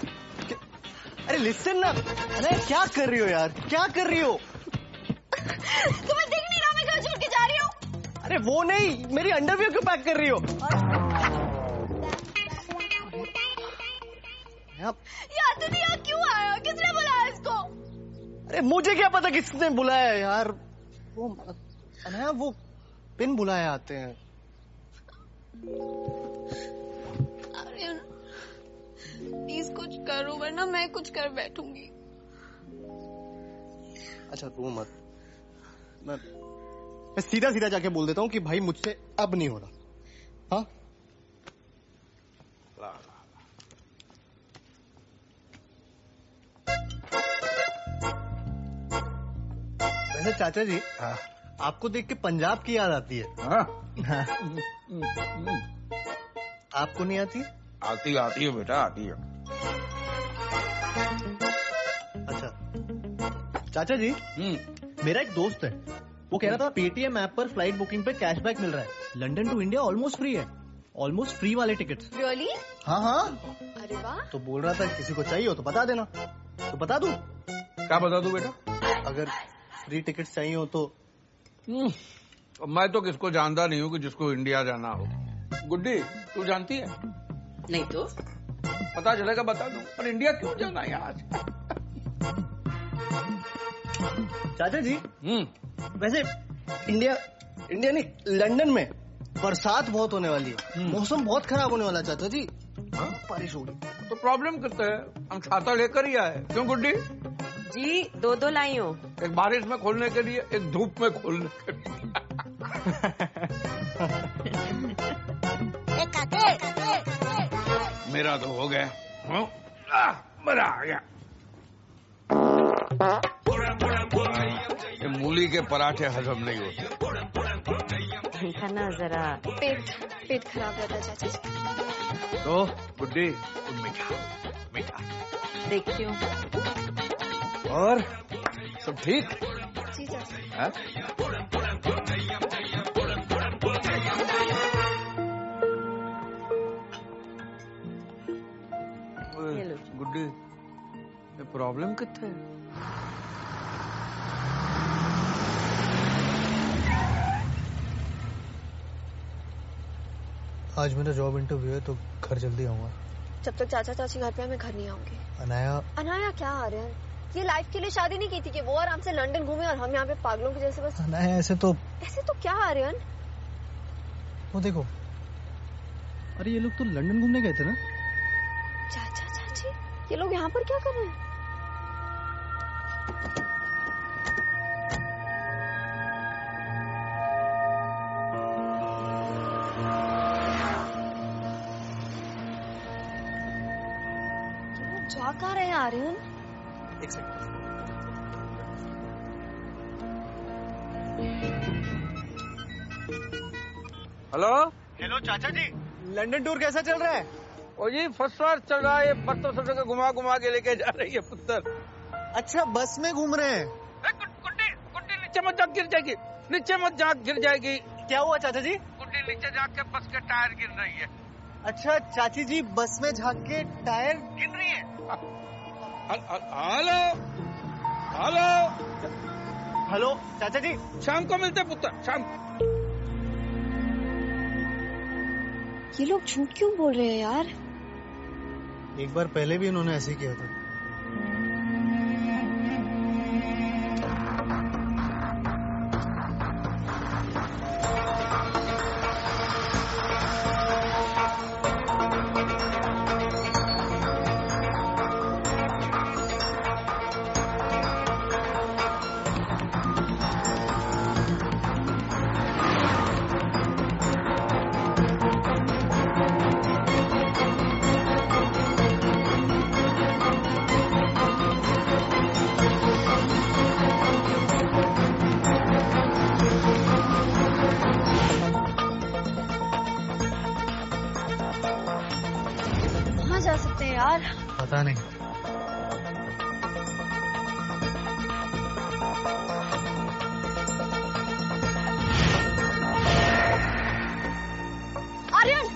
अरे लिसन ना। अनाया, क्या कर रही हो यार? क्या कर रही हो? तुम्हें दिख नहीं रहा मैं घर छोड़ के जा रही हूँ? अरे वो नहीं, मेरी अंडरवियर क्यों पैक कर रही हो? यार दीदी, यहाँ क्यों आया? किसने बुलाया इसको? अरे मुझे क्या पता किसने बुलाया यार। वो अनाया, वो पिन बुलाए आते हैं। प्लीज कुछ करो, वरना मैं कुछ कर बैठूंगी। अच्छा रो मत, मैं सीधा सीधा जाके बोल देता हूँ कि भाई मुझसे अब नहीं हो रहा। हाँ, वैसे चाचा जी, आपको देख के पंजाब की याद आती है। आपको नहीं आती? आती है बेटा, आती है। अच्छा चाचा जी, मेरा एक दोस्त है, वो कह रहा था पेटीएम ऐप पर फ्लाइट बुकिंग पे कैशबैक मिल रहा है। London to India almost free है, ऑलमोस्ट फ्री वाले टिकट्स। रियली? हाँ हाँ। अरे वाह। तो बोल रहा था किसी को चाहिए हो तो बता देना, तो बता दूं। क्या बता दूं बेटा? अगर फ्री टिकट चाहिए हो तो। मैं तो किसको जानता नहीं हूँ कि जिसको इंडिया जाना हो। गुड्डी तू जानती है? नहीं तो पता चलेगा बता दूं। पर इंडिया क्यों जाना है आज? चाचा जी वैसे इंडिया नहीं, लंदन में बरसात बहुत होने वाली है, मौसम बहुत खराब होने वाला है चाचा जी। बारिश होगी तो प्रॉब्लम कितना है, हम छाता लेकर ही आए। क्यों गुड्डी जी? दो लाई हो, एक बारिश में खोलने के लिए, एक धूप में खोलने के लिए। मेरा तो हो गया, मजा आ गया। ये मूली के पराठे हजम नहीं होते। इनका ना जरा पेट खराब रहता है चाचा जी। तो गुड्डी मीठा देखती हूँ। और सब ठीक? जी चाचा। हाँ? गुड्डी ये प्रॉब्लम कितना है? आज मेरा जॉब इंटरव्यू है तो घर जल्दी आऊंगा। जब तक चाचा चाची घर पे है मैं घर नहीं आऊंगी। अनाया क्या आर्यन, ये लाइफ के लिए शादी नहीं की थी कि वो आराम से लंदन घूमे और हम यहाँ पे पागलों के जैसे बस। अनाया ऐसे तो क्या आर्यन? वो देखो, अरे ये लोग तो लंदन घूमने गए थे ना। चाचा चाची ये लोग यहाँ पर क्या कर रहे हैं? जा कहाँ रहे हैं आर्यन? एक सेकंड। हेलो चाचा जी, लंदन टूर कैसा चल रहा है? ओ जी फर्स्ट क्लास चल रहा है। बस तो घुमा के लेके जा रही है पुत्र। अच्छा बस में घूम रहे हैं? गुड्डी नीचे मत जा, गिर जाएगी। नीचे मत जा, गिर जाएगी। क्या हुआ चाचा जी? गुड्डी नीचे जाके बस के टायर गिर रही है। अच्छा चाची जी बस में झाँक के टायर गिर रही है। हेलो चाचा जी, शाम को मिलते पुत्र, शाम। ये लोग झूठ क्यों बोल रहे हैं यार? एक बार पहले भी इन्होंने ऐसे ही किया था। जा सकते हैं यार? पता नहीं। Aryan!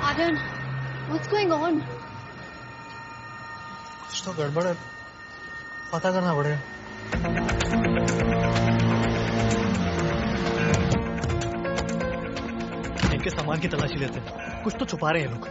Aryan, what's going on? कुछ तो गड़बड़ है, पता करना पड़ेगा। इनके सामान की तलाशी लेते हैं, कुछ तो छुपा रहे हैं लोग।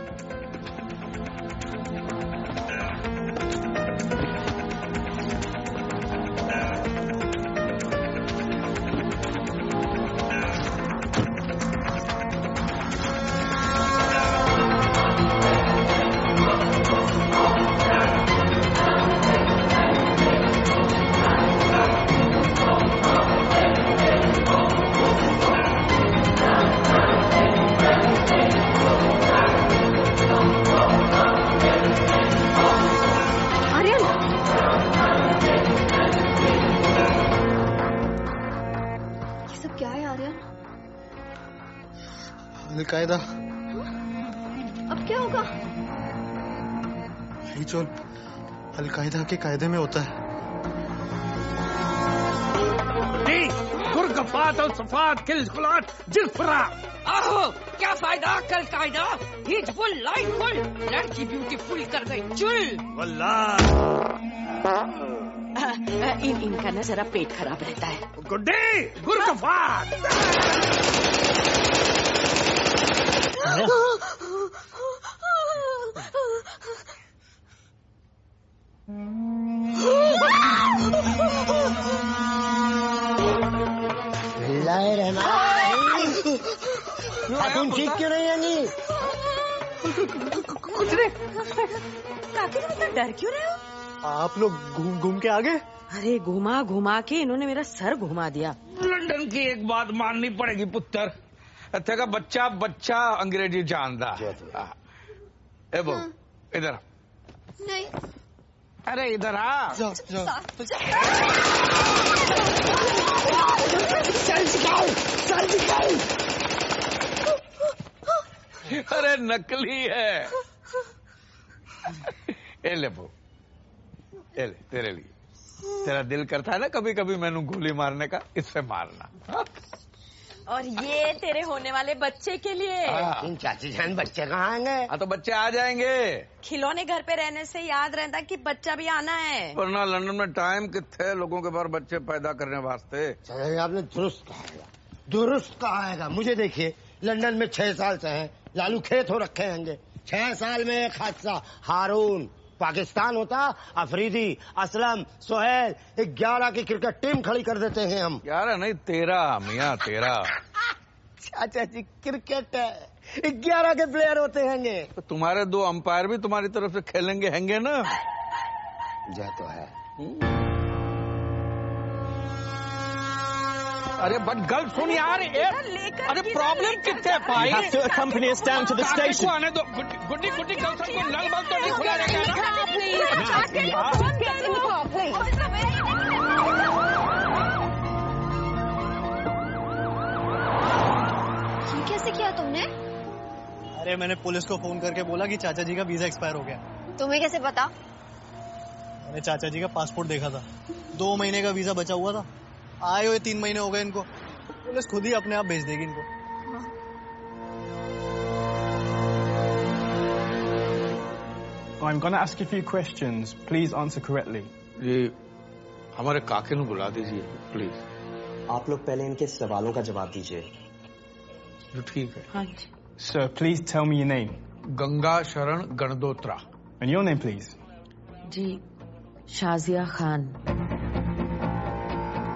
अलकायदा। अब क्या होगा? यही जो अलकायदा के कायदे में होता है। गुड्डी गुरगफात और सफात खिलखिलाट जिस्फरा। आहो, क्या फायदा कल कायदा, हिजबुल लाइफुल, लड़की ब्यूटीफुल कर गई चुल। इनका ना जरा पेट खराब रहता है। गुड्डी गुरगफात। तुम ठीक क्यों नहीं आएंगी? कुछ नहीं। काकी तुम इतना डर क्यों रहे हो? आप लोग घूम के आ गए? अरे घुमा घुमा के इन्होंने मेरा सर घुमा दिया। लंदन की एक बात माननी पड़ेगी पुत्र, तेरा बच्चा बच्चा अंग्रेजी जानता है। ए बो इधर नहीं। अरे इधर आ। जाओ। अरे नकली है। ए ले बो, ए ले तेरे लिए। तेरा दिल करता है ना कभी कभी मैंने गोली मारने का, इससे मारना। और ये तेरे होने वाले बच्चे के लिए। इन चाची जान बच्चे कहाँ आएंगे? हाँ तो बच्चे आ जाएंगे। खिलौने घर पे रहने से याद रहता कि बच्चा भी आना है। वरना लंदन में टाइम कितने लोगों के पास बच्चे पैदा करने वास्ते। आपने दुरुस्त कहा है। मुझे देखिए, लंदन में 6 साल से हैं, लालू खेत हो रखे होंगे। 6 साल में एक हादसा। हारून पाकिस्तान होता, अफरीदी, असलम, सोहेल, 11 की क्रिकेट टीम खड़ी कर देते हैं हम। 11 नहीं 13 मियाँ 13। चाचा जी क्रिकेट है, 11 के प्लेयर होते हैंगे। तो तुम्हारे 2 अंपायर भी तुम्हारी तरफ से खेलेंगे हैंगे ना। जय तो है। अरे बट गल सुन यार, अरे प्रॉब्लम कितने पाई। You have to accompany us down to the station. आने दो। गुड्डी गुड्डी कल से कोई नल बल्ब तो नहीं खुला ये कैसे किया तुमने? अरे मैंने पुलिस को फोन करके बोला कि चाचा जी का वीजा एक्सपायर हो गया। तुम्हें कैसे पता? मैंने चाचा जी का पासपोर्ट देखा था, 2 महीने का वीजा बचा हुआ था। आए हुए 3 महीने हो गए इनको। पुलिस खुद ही अपने आप भेज देगी इनको। I'm going to ask you a few questions. Please answer correctly. ये हमारे काके ਨੂੰ बुला दीजिए प्लीज। आप लोग पहले इनके सवालों का जवाब दीजिए। जो ठीक है। हाँ जी। Sir, please tell me your name. Ganga Sharan Gandotra. And your name, please. जी Shazia Khan.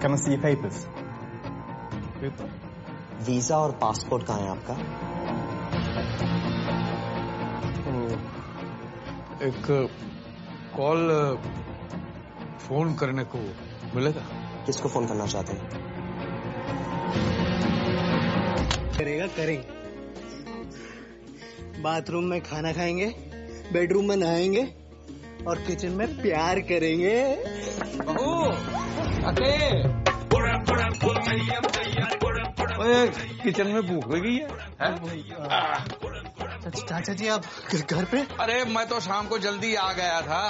Can I see your papers? Visa और पासपोर्ट कहाँ है आपका? एक कॉल फोन करने को मिलेगा। किसको फोन करना चाहते हैं? करेंगे। बाथरूम में खाना खाएंगे, बेडरूम में नहाएंगे और किचन में प्यार करेंगे। किचन में भूख लगी है? चाचा जी आप घर पे? अरे मैं तो शाम को जल्दी आ गया था,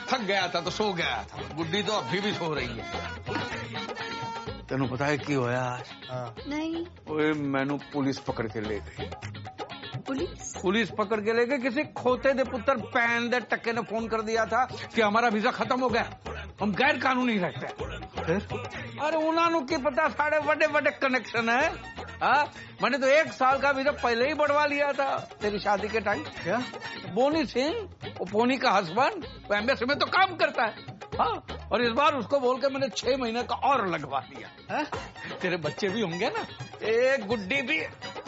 थक गया था तो सो गया था। गुड्डी तो अभी भी सो रही है। तेनू पता है क्यों होया आज? नहीं। ओए मैनू पुलिस पकड़ के ले गई। पुलिस पकड़ के ले गए। किसी खोते दे पुत्र पैन दे टक्के ने फोन कर दिया था कि हमारा वीजा खत्म हो गया, हम गैर कानूनी रहते हैं। अरे उन्होंने की पता, साढ़े बड़े बड़े कनेक्शन है। मैंने तो 1 साल का वीजा पहले ही बढ़वा लिया था तेरी शादी के टाइम। क्या? बोनी सिंह, वो पोनी का हस्बैंड, वो एम्बेसी में तो काम करता है। हाँ, और इस बार उसको बोल के मैंने 6 महीने का और लगवा दिया। तेरे बच्चे भी होंगे ना, एक गुड्डी भी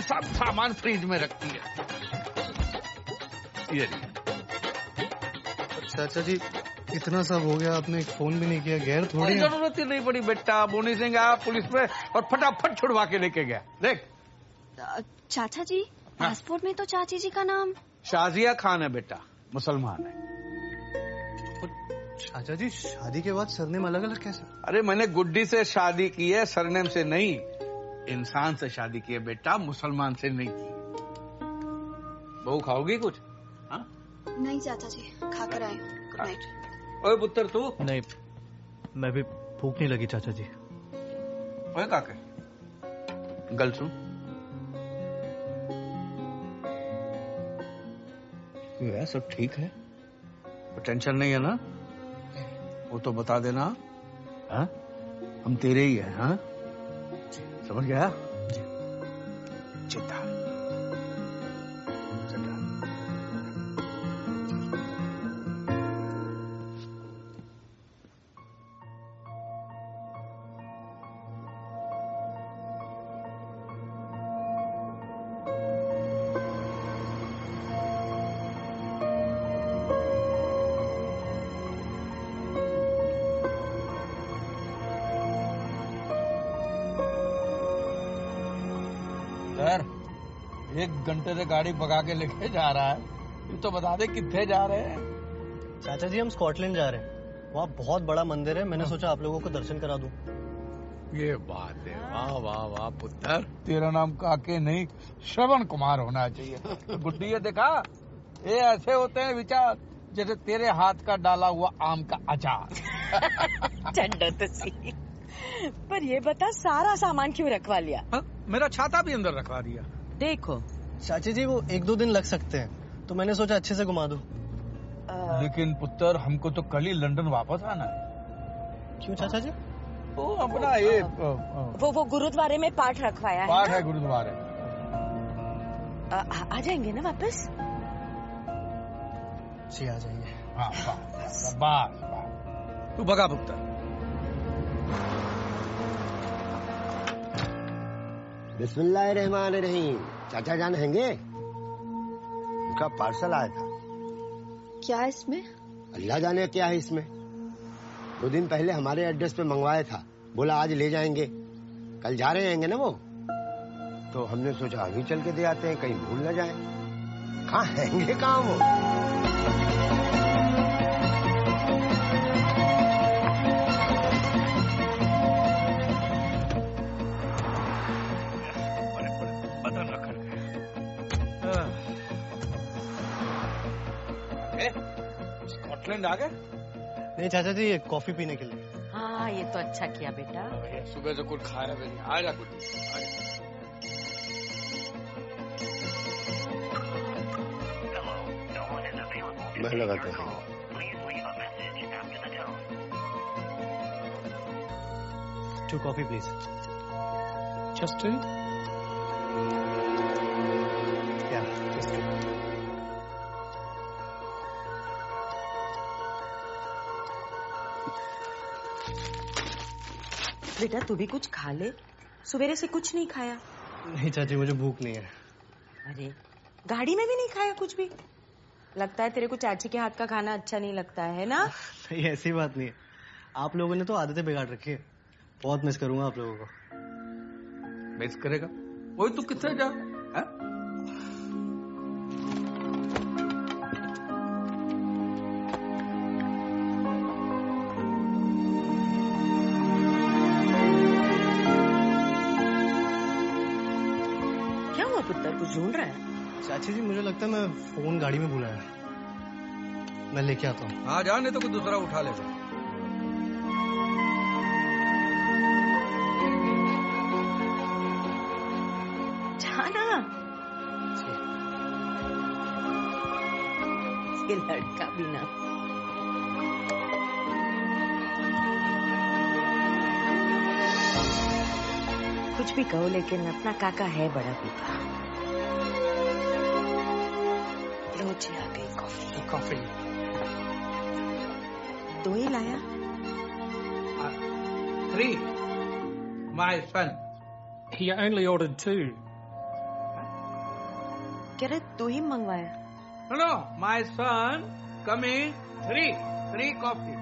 सब सामान फ्रिज में रखती है। ये चाचा जी इतना सब हो गया, आपने एक फोन भी नहीं किया। गैर थोड़ी जरूरत ही नहीं पड़ी बेटा। बोनी सिंह आया पुलिस में और फटाफट छुड़वा के लेके गया। देख चाचा जी, पासपोर्ट में तो चाची जी का नाम शाजिया खान है बेटा, मुसलमान है। चाचा जी शादी के बाद सरनेम अलग अलग कैसे? अरे मैंने गुड्डी से शादी की है, सरनेम से नहीं। इंसान से शादी की है बेटा, मुसलमान से नहीं की। बहू खाओगी कुछ? हाँ? नहीं चाचा जी, खाकर आए हूँ। Good night. ओए पुत्र तू? नहीं, मैं भी भूख नहीं लगी चाचा जी। ओए काके, गल सुन। क्यों है, सब ठीक है? तो टेंशन नहीं है ना? वो तो बता देना। हाँ, हम तेरे ही हैं। हाँ, समझ गया? चिंता सर, 1 घंटे से गाड़ी भगा के लेके जा रहा है। ये तो बता दे कितने जा रहे हैं? चाचा जी हम स्कॉटलैंड जा रहे हैं। वहाँ बहुत बड़ा मंदिर है, मैंने सोचा आप लोगों को दर्शन करा दूं। ये बात है, वाह वाह वाह पुत्र। तेरा नाम काके नहीं श्रवण कुमार होना चाहिए। गुड्डी ये देखा, ये ऐसे होते हैं विचार जैसे तेरे हाथ का डाला हुआ आम का अचार। चंडो तो सी। पर ये बता सारा सामान क्यों रखवा लिया? हा? मेरा छाता भी अंदर रखवा दिया। देखो चाची जी वो 1-2 दिन लग सकते हैं, तो मैंने सोचा अच्छे से घुमा दूं। लेकिन पुत्र हमको तो कल ही लंदन वापस आना है। क्यों चाचा जी? वो अपना ये वो गुरुद्वारे में पाठ रखवाया है। पाठ है गुरुद्वारे। आ जाएंगे ना वापस? जी आ जाएंगे। हाँ, बस तू भगा पुत्र। बिस्मिल्लाहिर्रहमानिर्रहीम। चाचा जान हैंगे? उनका पार्सल आया था। क्या इसमें? अल्लाह जाने क्या है इसमें। 2 दिन पहले हमारे एड्रेस पे मंगवाया था, बोला आज ले जाएंगे। कल जा रहे हैं ना वो, तो हमने सोचा अभी चल के दे आते हैं, कहीं भूल न जाए। कहाँ हैंगे कहाँ वो? स्कॉटलैंड आ गए? नहीं चाचा जी, ये कॉफी पीने के लिए। हाँ ये तो अच्छा किया बेटा। सुबह से कुछ खाया भी नहीं। आ जा कुछ। मैं लगाता हूँ। Two coffee please. Just 2? Yeah, just 2. बेटा तू भी कुछ खा ले, सवेरे से कुछ नहीं खाया। नहीं चाची, मुझे भूख नहीं है। अरे गाड़ी में भी नहीं खाया कुछ भी? लगता है तेरे को चाची के हाथ का खाना अच्छा नहीं लगता है ना? नहीं ऐसी बात नहीं है, आप लोगों ने तो आदतें बिगाड़ रखी है। बहुत मिस करूंगा आप लोगों को। मिस करेगा? वही तू किससे जा? पुत्र कुछ ढूंढ रहा है? चाची जी मुझे लगता है मैं फोन गाड़ी में भूला है, मैं लेके आता हूँ। हाँ जा, नहीं तो कोई दूसरा उठा लेगा। जाना। ये लड़का भी ना। कुछ भी कहो लेकिन अपना काका है बड़ा पीपा। रोज आ गई कॉफी। 2 ही लाया? 3, my son. He only ordered 2. कह रहे 2 ही मंगवाया? No, my son, come in. 3 coffee.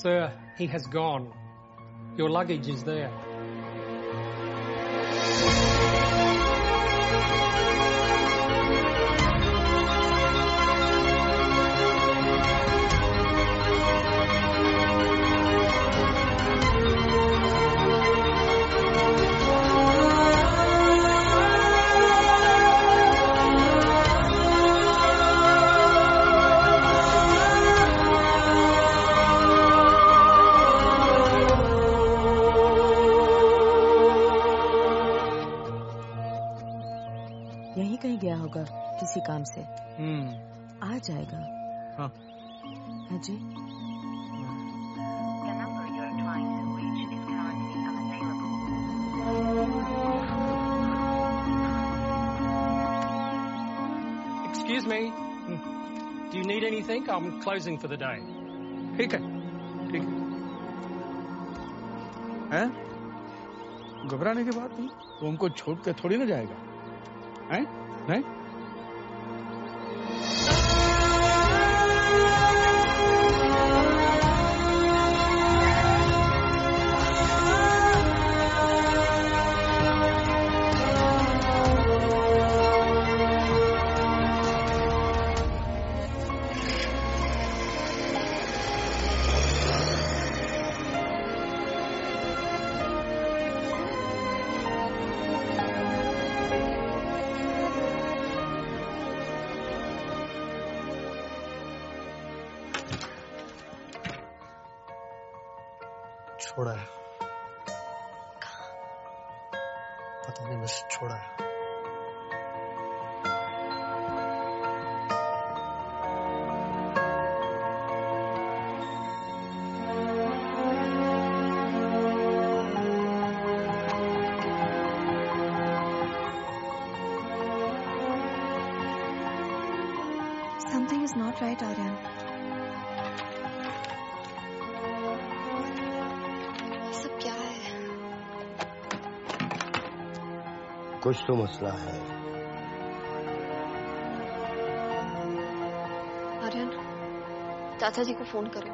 Sir, he has gone. Your luggage is there. होगा किसी काम से। आ जाएगा। हाँ जी। Excuse me. Do you need anything? I'm closing for the day. ठीक है, ठीक है। घबराने की बात नहीं, तो हमको छोड़ के थोड़ी ना जाएगा, हैं? नहीं? छोड़ा है, पता नहीं बस छोड़ा है। Something is not right, Aryan. सब क्या है? कुछ तो मसला है। आर्यन, चाचा जी को फोन करो।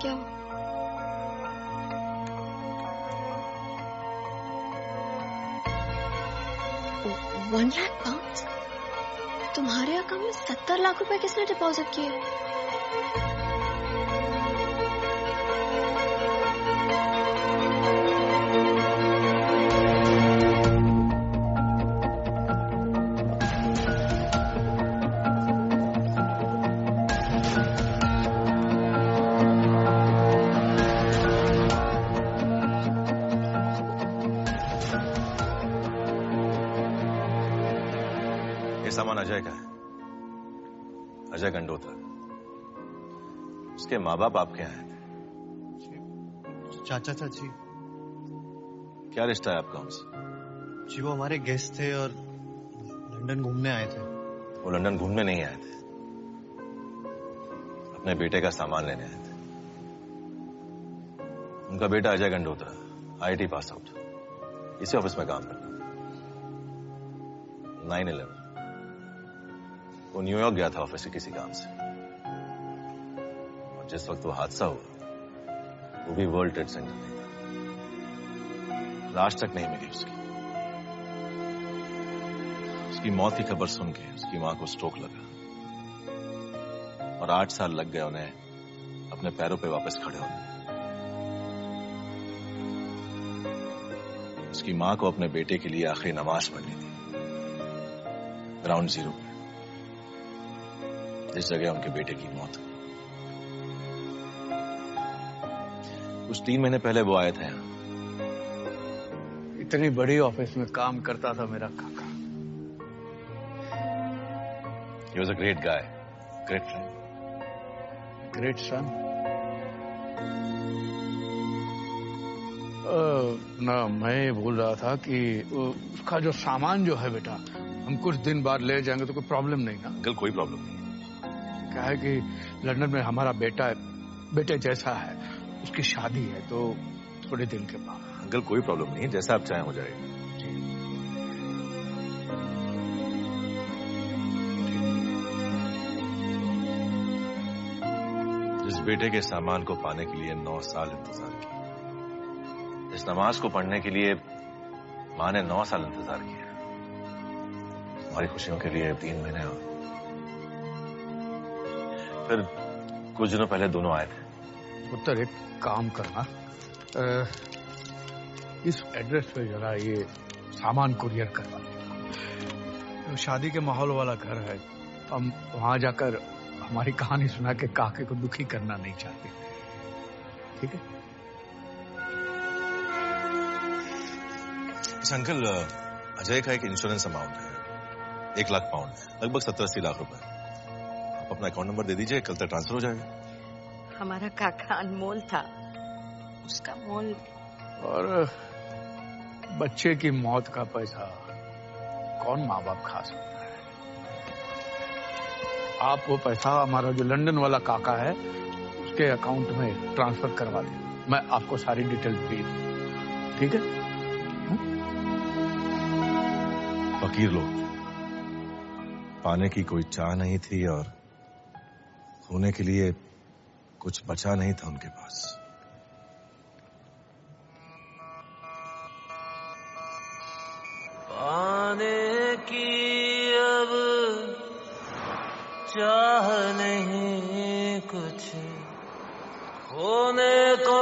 क्या? 1 लाख पाउंड? तुम्हारे अकाउंट में 70 लाख रुपए किसने डिपॉजिट किए? सामान अजय का है, अजय गंडोत्रा। उसके माँ बाप आपके यहाँ आए थे। चाचा चाची। क्या रिश्ता है आपका उनसे? जी वो हमारे गेस्ट थे और लंदन घूमने आए थे। वो लंदन घूमने नहीं आए थे, अपने बेटे का सामान लेने आए थे। उनका बेटा Ajay Gandotra IIT pass out, इसी ऑफिस में काम करता था। 9/11 वो न्यूयॉर्क गया था ऑफिस से किसी काम से, और जिस वक्त वो हादसा हुआ वो भी वर्ल्ड ट्रेड सेंटर में था। लाश तक नहीं मिली उसकी। उसकी मौत की खबर सुन के उसकी मां को स्ट्रोक लगा और 8 साल लग गए उन्हें अपने पैरों पे वापस खड़े होने। उसकी मां को अपने बेटे के लिए आखिरी नमाज पढ़नी थी ग्राउंड जीरो पे, जिस जगह उनके बेटे की मौत हुई। कुछ 3 महीने पहले वो आए थे यहाँ। इतनी बड़ी ऑफिस में काम करता था मेरा काका। He was a great guy, great friend, great son. ना मैं बोल रहा था कि उसका जो सामान जो है बेटा, हम कुछ दिन बाद ले जाएंगे तो कोई प्रॉब्लम नहीं ना? अंकल कोई प्रॉब्लम नहीं। क्या है कि लंदन में हमारा बेटे जैसा है, उसकी शादी है तो थोड़े दिन के बाद। अंकल कोई प्रॉब्लम नहीं है, जैसा आप चाहें हो जाएगा। जिस बेटे के सामान को पाने के लिए 9 साल इंतजार किया, इस नमाज को पढ़ने के लिए मां ने 9 साल इंतजार किया, हमारी खुशियों के लिए 3 महीने और फिर कुछ दिनों पहले दोनों आए थे। उत्तर एक काम करना, इस एड्रेस पे जरा ये सामान कुरियर करवा देना। शादी के माहौल वाला घर है, हम वहां जाकर हमारी कहानी सुना के काके को दुखी करना नहीं चाहते। ठीक है? अंकल, अजय का एक इंश्योरेंस अमाउंट है 1 लाख पाउंड, लगभग 70-80 लाख रुपए। आप अपना अकाउंट नंबर दे दीजिए, कल तक ट्रांसफर हो जाएगा। हमारा काका अनमोल था, उसका मोल। और बच्चे की मौत का पैसा कौन माँ बाप खा सकता है? आप वो पैसा हमारा जो लंदन वाला काका है उसके अकाउंट में ट्रांसफर करवा दें, मैं आपको सारी डिटेल भेज दूं, ठीक है? फकीर लोग, पाने की कोई चाह नहीं थी और खोने के लिए कुछ बचा नहीं था उनके पास। पाने की अब चाह नहीं कुछ, खोने को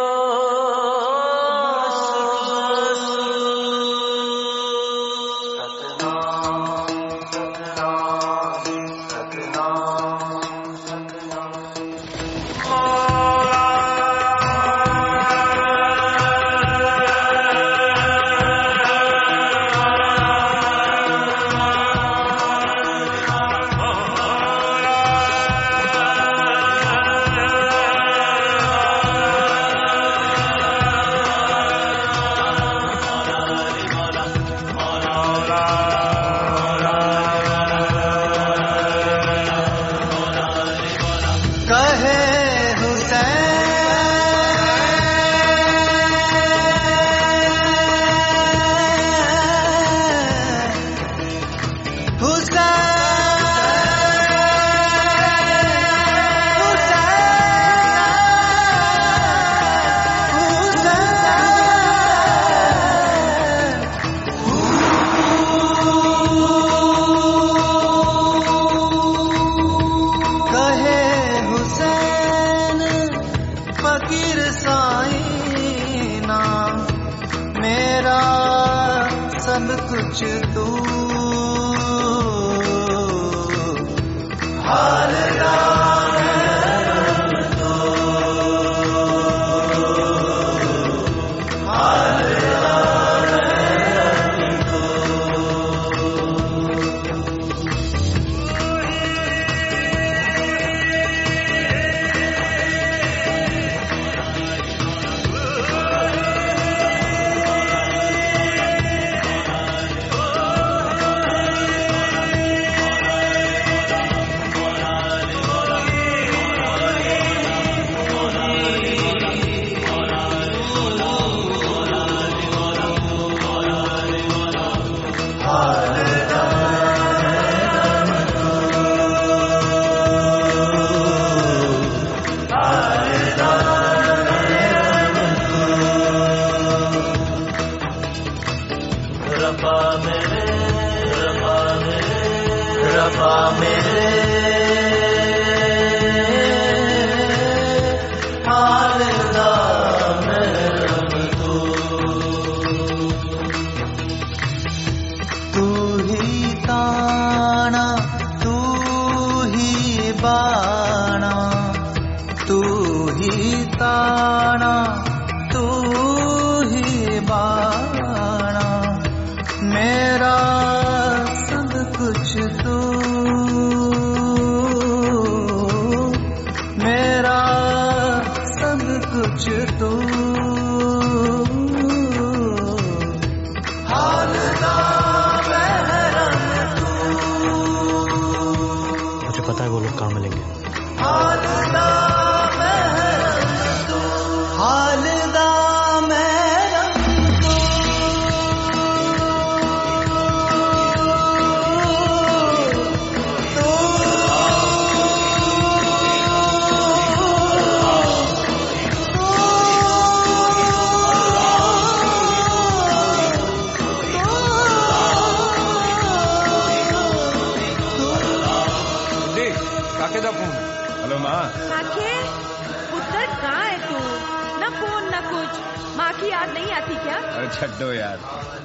छड्डो यार,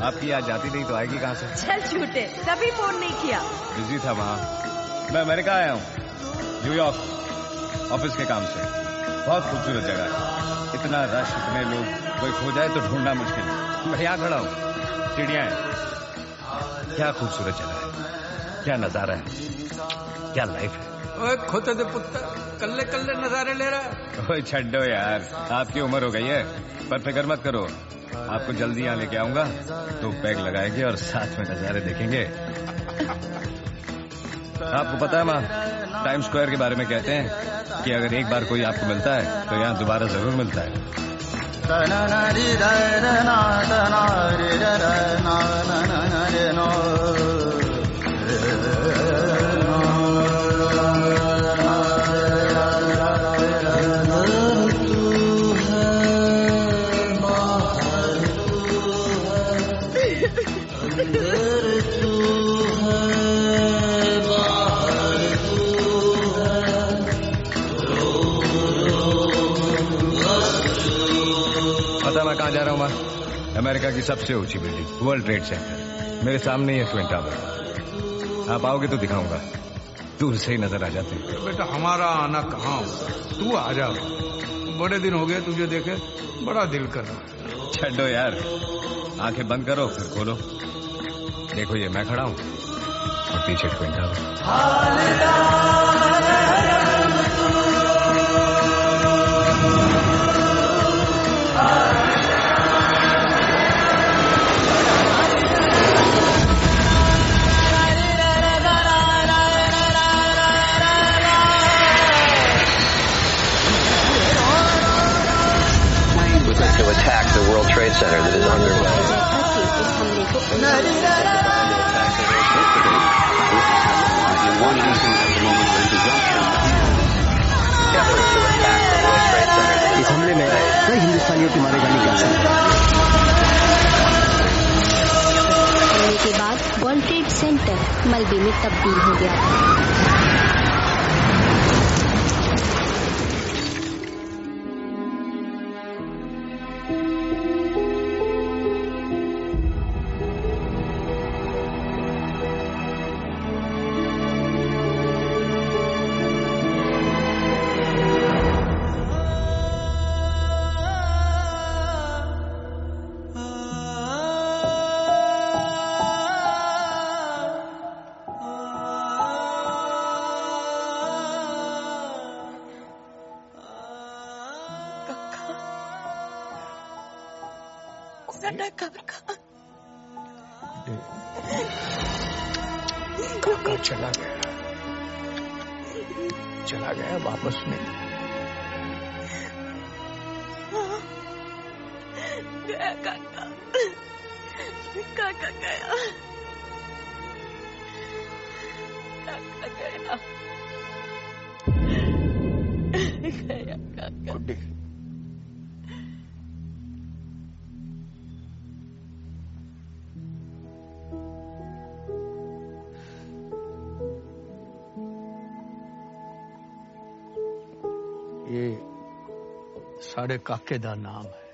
आपकी याद जाती नहीं तो आएगी कहाँ से? चल झूठे, कभी फोन नहीं किया। बिजी था वहाँ। मैं अमेरिका आया हूँ, न्यूयॉर्क, ऑफिस के काम से। बहुत खूबसूरत जगह है, इतना रश, इतने लोग, कोई खो जाए तो ढूंढना मुश्किल है। मैं यहाँ खड़ा हूँ, चिड़िया है, क्या खूबसूरत जगह है, क्या नजारा है, क्या लाइफ है। ओए खोते दे पुत्र, कल्ले कल्ले नजारे ले रहा है। ओए छड्डो यार, आपकी उम्र हो गई है, पर फिक्र मत करो, आपको जल्दी यहाँ लेके आऊंगा, तो पैग लगाएंगे और साथ में नजारे देखेंगे। आपको पता है माँ, टाइम स्क्वायर के बारे में कहते हैं कि अगर एक बार कोई आपको मिलता है तो यहाँ दोबारा जरूर मिलता है। कहाँ जा रहा हूँ मैं? अमेरिका की सबसे ऊंची बिल्डिंग, वर्ल्ड ट्रेड सेंटर, मेरे सामने ही है ट्विन टावर। आप आओगे तो दिखाऊंगा, दूर से ही नजर आ जाते हैं। बेटा हमारा आना कहाँ, तू आ जा, बड़े दिन हो गए तुझे देखे, बड़ा दिल कर रहा। छड्डो यार, आंखें बंद करो फिर खोलो, देखो ये मैं खड़ा हूँ और पीछे twin tower. To attack the World Trade Center that is underway. इस हमले में कई हिंदुस्तानियों के मारे जाने की आशंका। हमले के बाद वर्ल्ड ट्रेड सेंटर मलबे में तब्दील हो गया। काका चला गया वापस नहीं। गया काका, काका गया, काका गया, गया काका। गुड्डी, ये साढ़े काके दा नाम है।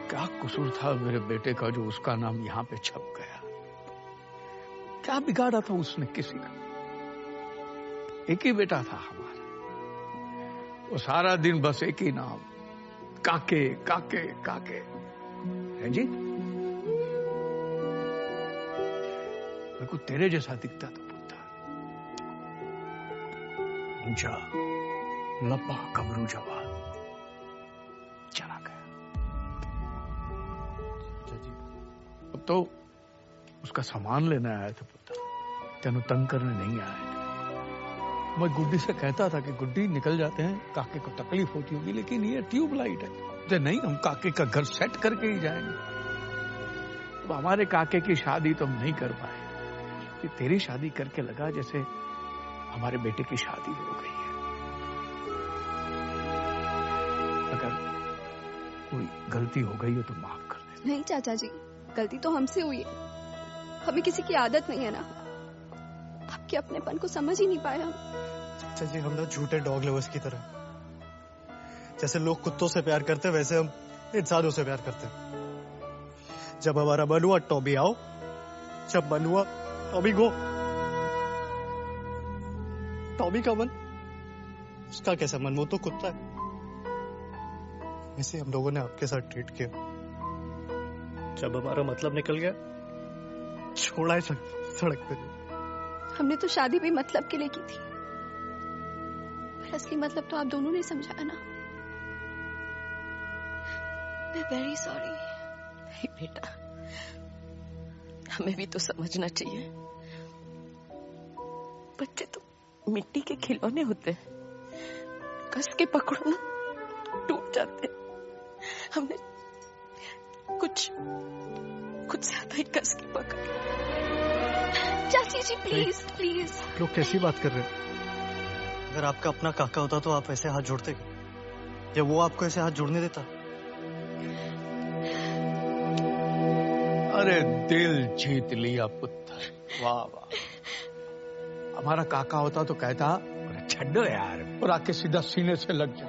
क्या कसूर था मेरे बेटे का जो उसका नाम यहाँ पे छप गया? क्या बिगाड़ा था उसने किसी का? एक ही बेटा था हमारा, वो सारा दिन बस एक ही नाम, काके काके काके। है जी, मेरे को तेरे जैसा दिखता था पुत्र, ऊंचा लंबा कमरू जवान, चला गया। अब तो उसका सामान लेने आया था पुत्र, तेनू तंग करने नहीं आया था। मैं गुड्डी से कहता था कि गुड्डी निकल जाते हैं, काके को तकलीफ होती होगी, लेकिन ये ट्यूबलाइट है, तो नहीं हम काके का घर सेट करके ही जाएंगे। अब हमारे काके की शादी तो हम नहीं कर पाए, कि तेरी शादी करके लगा जैसे हमारे बेटे की शादी हो गई है। अगर कोई गलती हो गई हो तो माफ कर दे। नहीं चाचा जी, गलती तो हमसे हुई है, हमें किसी की आदत नहीं है ना, आपके अपनेपन को समझ ही नहीं पाए हम। चाचा जी, हम ना झूठे डॉग लवर्स की तरह, जैसे लोग कुत्तों से प्यार करते हैं वैसे हम इंसानों से प्यार करते हैं। जब हमारा मन हुआ टॉबी आओ, जब मन हुआ टॉबी गो। टॉबी का मन, उसका कैसा मन, वो तो कुत्ता है। इसे हम लोगों ने आपके साथ ट्रीट किया। जब हमारा मतलब निकल गया, छोड़ा है सड़क पे। हमने तो शादी भी मतलब के लिए की थी, पर असली मतलब तो आप दोनों ने समझाया ना। मैं वेरी सॉरी। नहीं बेटा, हमें भी तो समझना चाहिए। बच्चे तो मिट्टी के खिलौने होते हैं, कस के पकड़ो ना टूट जाते। हमने कुछ ज्यादा ही कस के पकड़। चाची जी प्लीज प्लीज। लोग कैसी बात कर रहे हैं? अगर आपका अपना काका होता तो आप ऐसे हाथ जोड़ते क्या? या वो आपको ऐसे हाथ जोड़ने देता? अरे दिल जीत लिया पुत्र, वाह वाह। हमारा काका होता तो कहता छड्डो यार, और आके सीधा सीने से लग जा।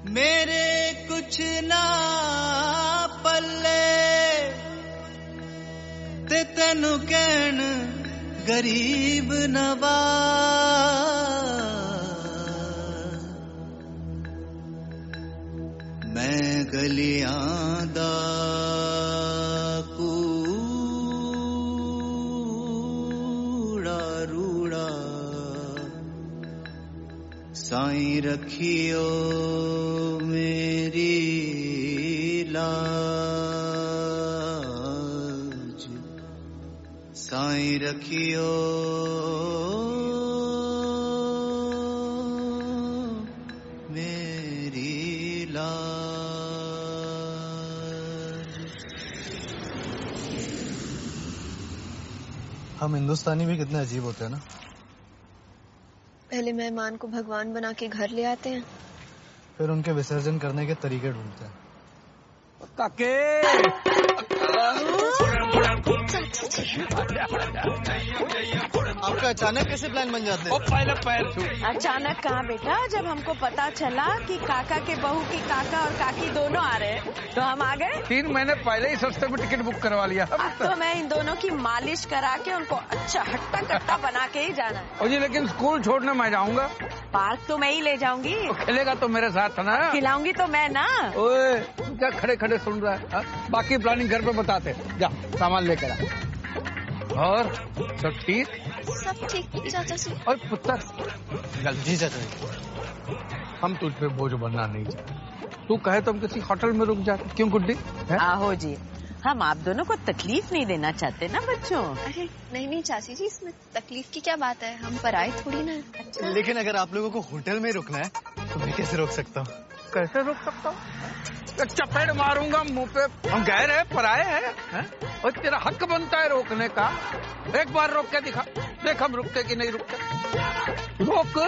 मेरे कुछ ना पल्ले ते तेनू कहन गरीब नवाज। मैं गलियां दा कूड़ा रूड़ा साईं रखियो मेरी लाज। साईं रखियो मेरी लाज। हम हिंदुस्तानी भी कितने अजीब होते हैं ना। पहले मेहमान को भगवान बना के घर ले आते हैं, फिर उनके विसर्जन करने के तरीके ढूंढते हैं। काके आपका अचानक कैसे प्लान बन जाते हैं? पहले पैर छू। अचानक कहाँ बेटा, जब हमको पता चला कि काका के बहू की काका और काकी दोनों आ रहे हैं तो हम आ गए। 3 महीने पहले ही सस्ते में टिकट बुक करवा लिया। अब तो मैं इन दोनों की मालिश करा के उनको अच्छा हट्टा कट्टा बना के ही जाना है। जी लेकिन स्कूल छोड़ने मैं जाऊंगा। पार्क तो मैं ही ले जाऊंगी। तो खेलेगा तो मेरे साथ ना। खिलाऊंगी तो मैं ना। ओए क्या खड़े खड़े सुन रहा है? बाकी प्लानिंग घर पे बताते। जा सामान लेकर आ। और सब ठीक? सब ठीक चाचा जी। और पुत्र जी चाचा जी, हम तुझ पे बोझ बनना नहीं चाहते। तू कहे तो हम किसी होटल में रुक जाते। क्यों गुड्डी? आहो जी, हम आप दोनों को तकलीफ नहीं देना चाहते ना बच्चों। अरे नहीं नहीं चाची जी, इसमें तकलीफ की क्या बात है, हम पराए थोड़ी ना। लेकिन अगर आप लोगों को होटल में रुकना है तो मैं कैसे रोक सकता हूँ? कैसे रोक सकता हूँ? चपेट मारूंगा मुंह पे। हम गैर है, पराए हैं, और तेरा हक बनता है रोकने का। एक बार रोक के दिखा, देख हम रुकते कि नहीं रुकते। रोक।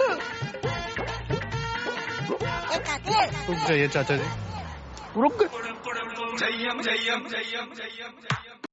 रुक जाइए चाचा जी, रुक। जयम जयम जयम जयम।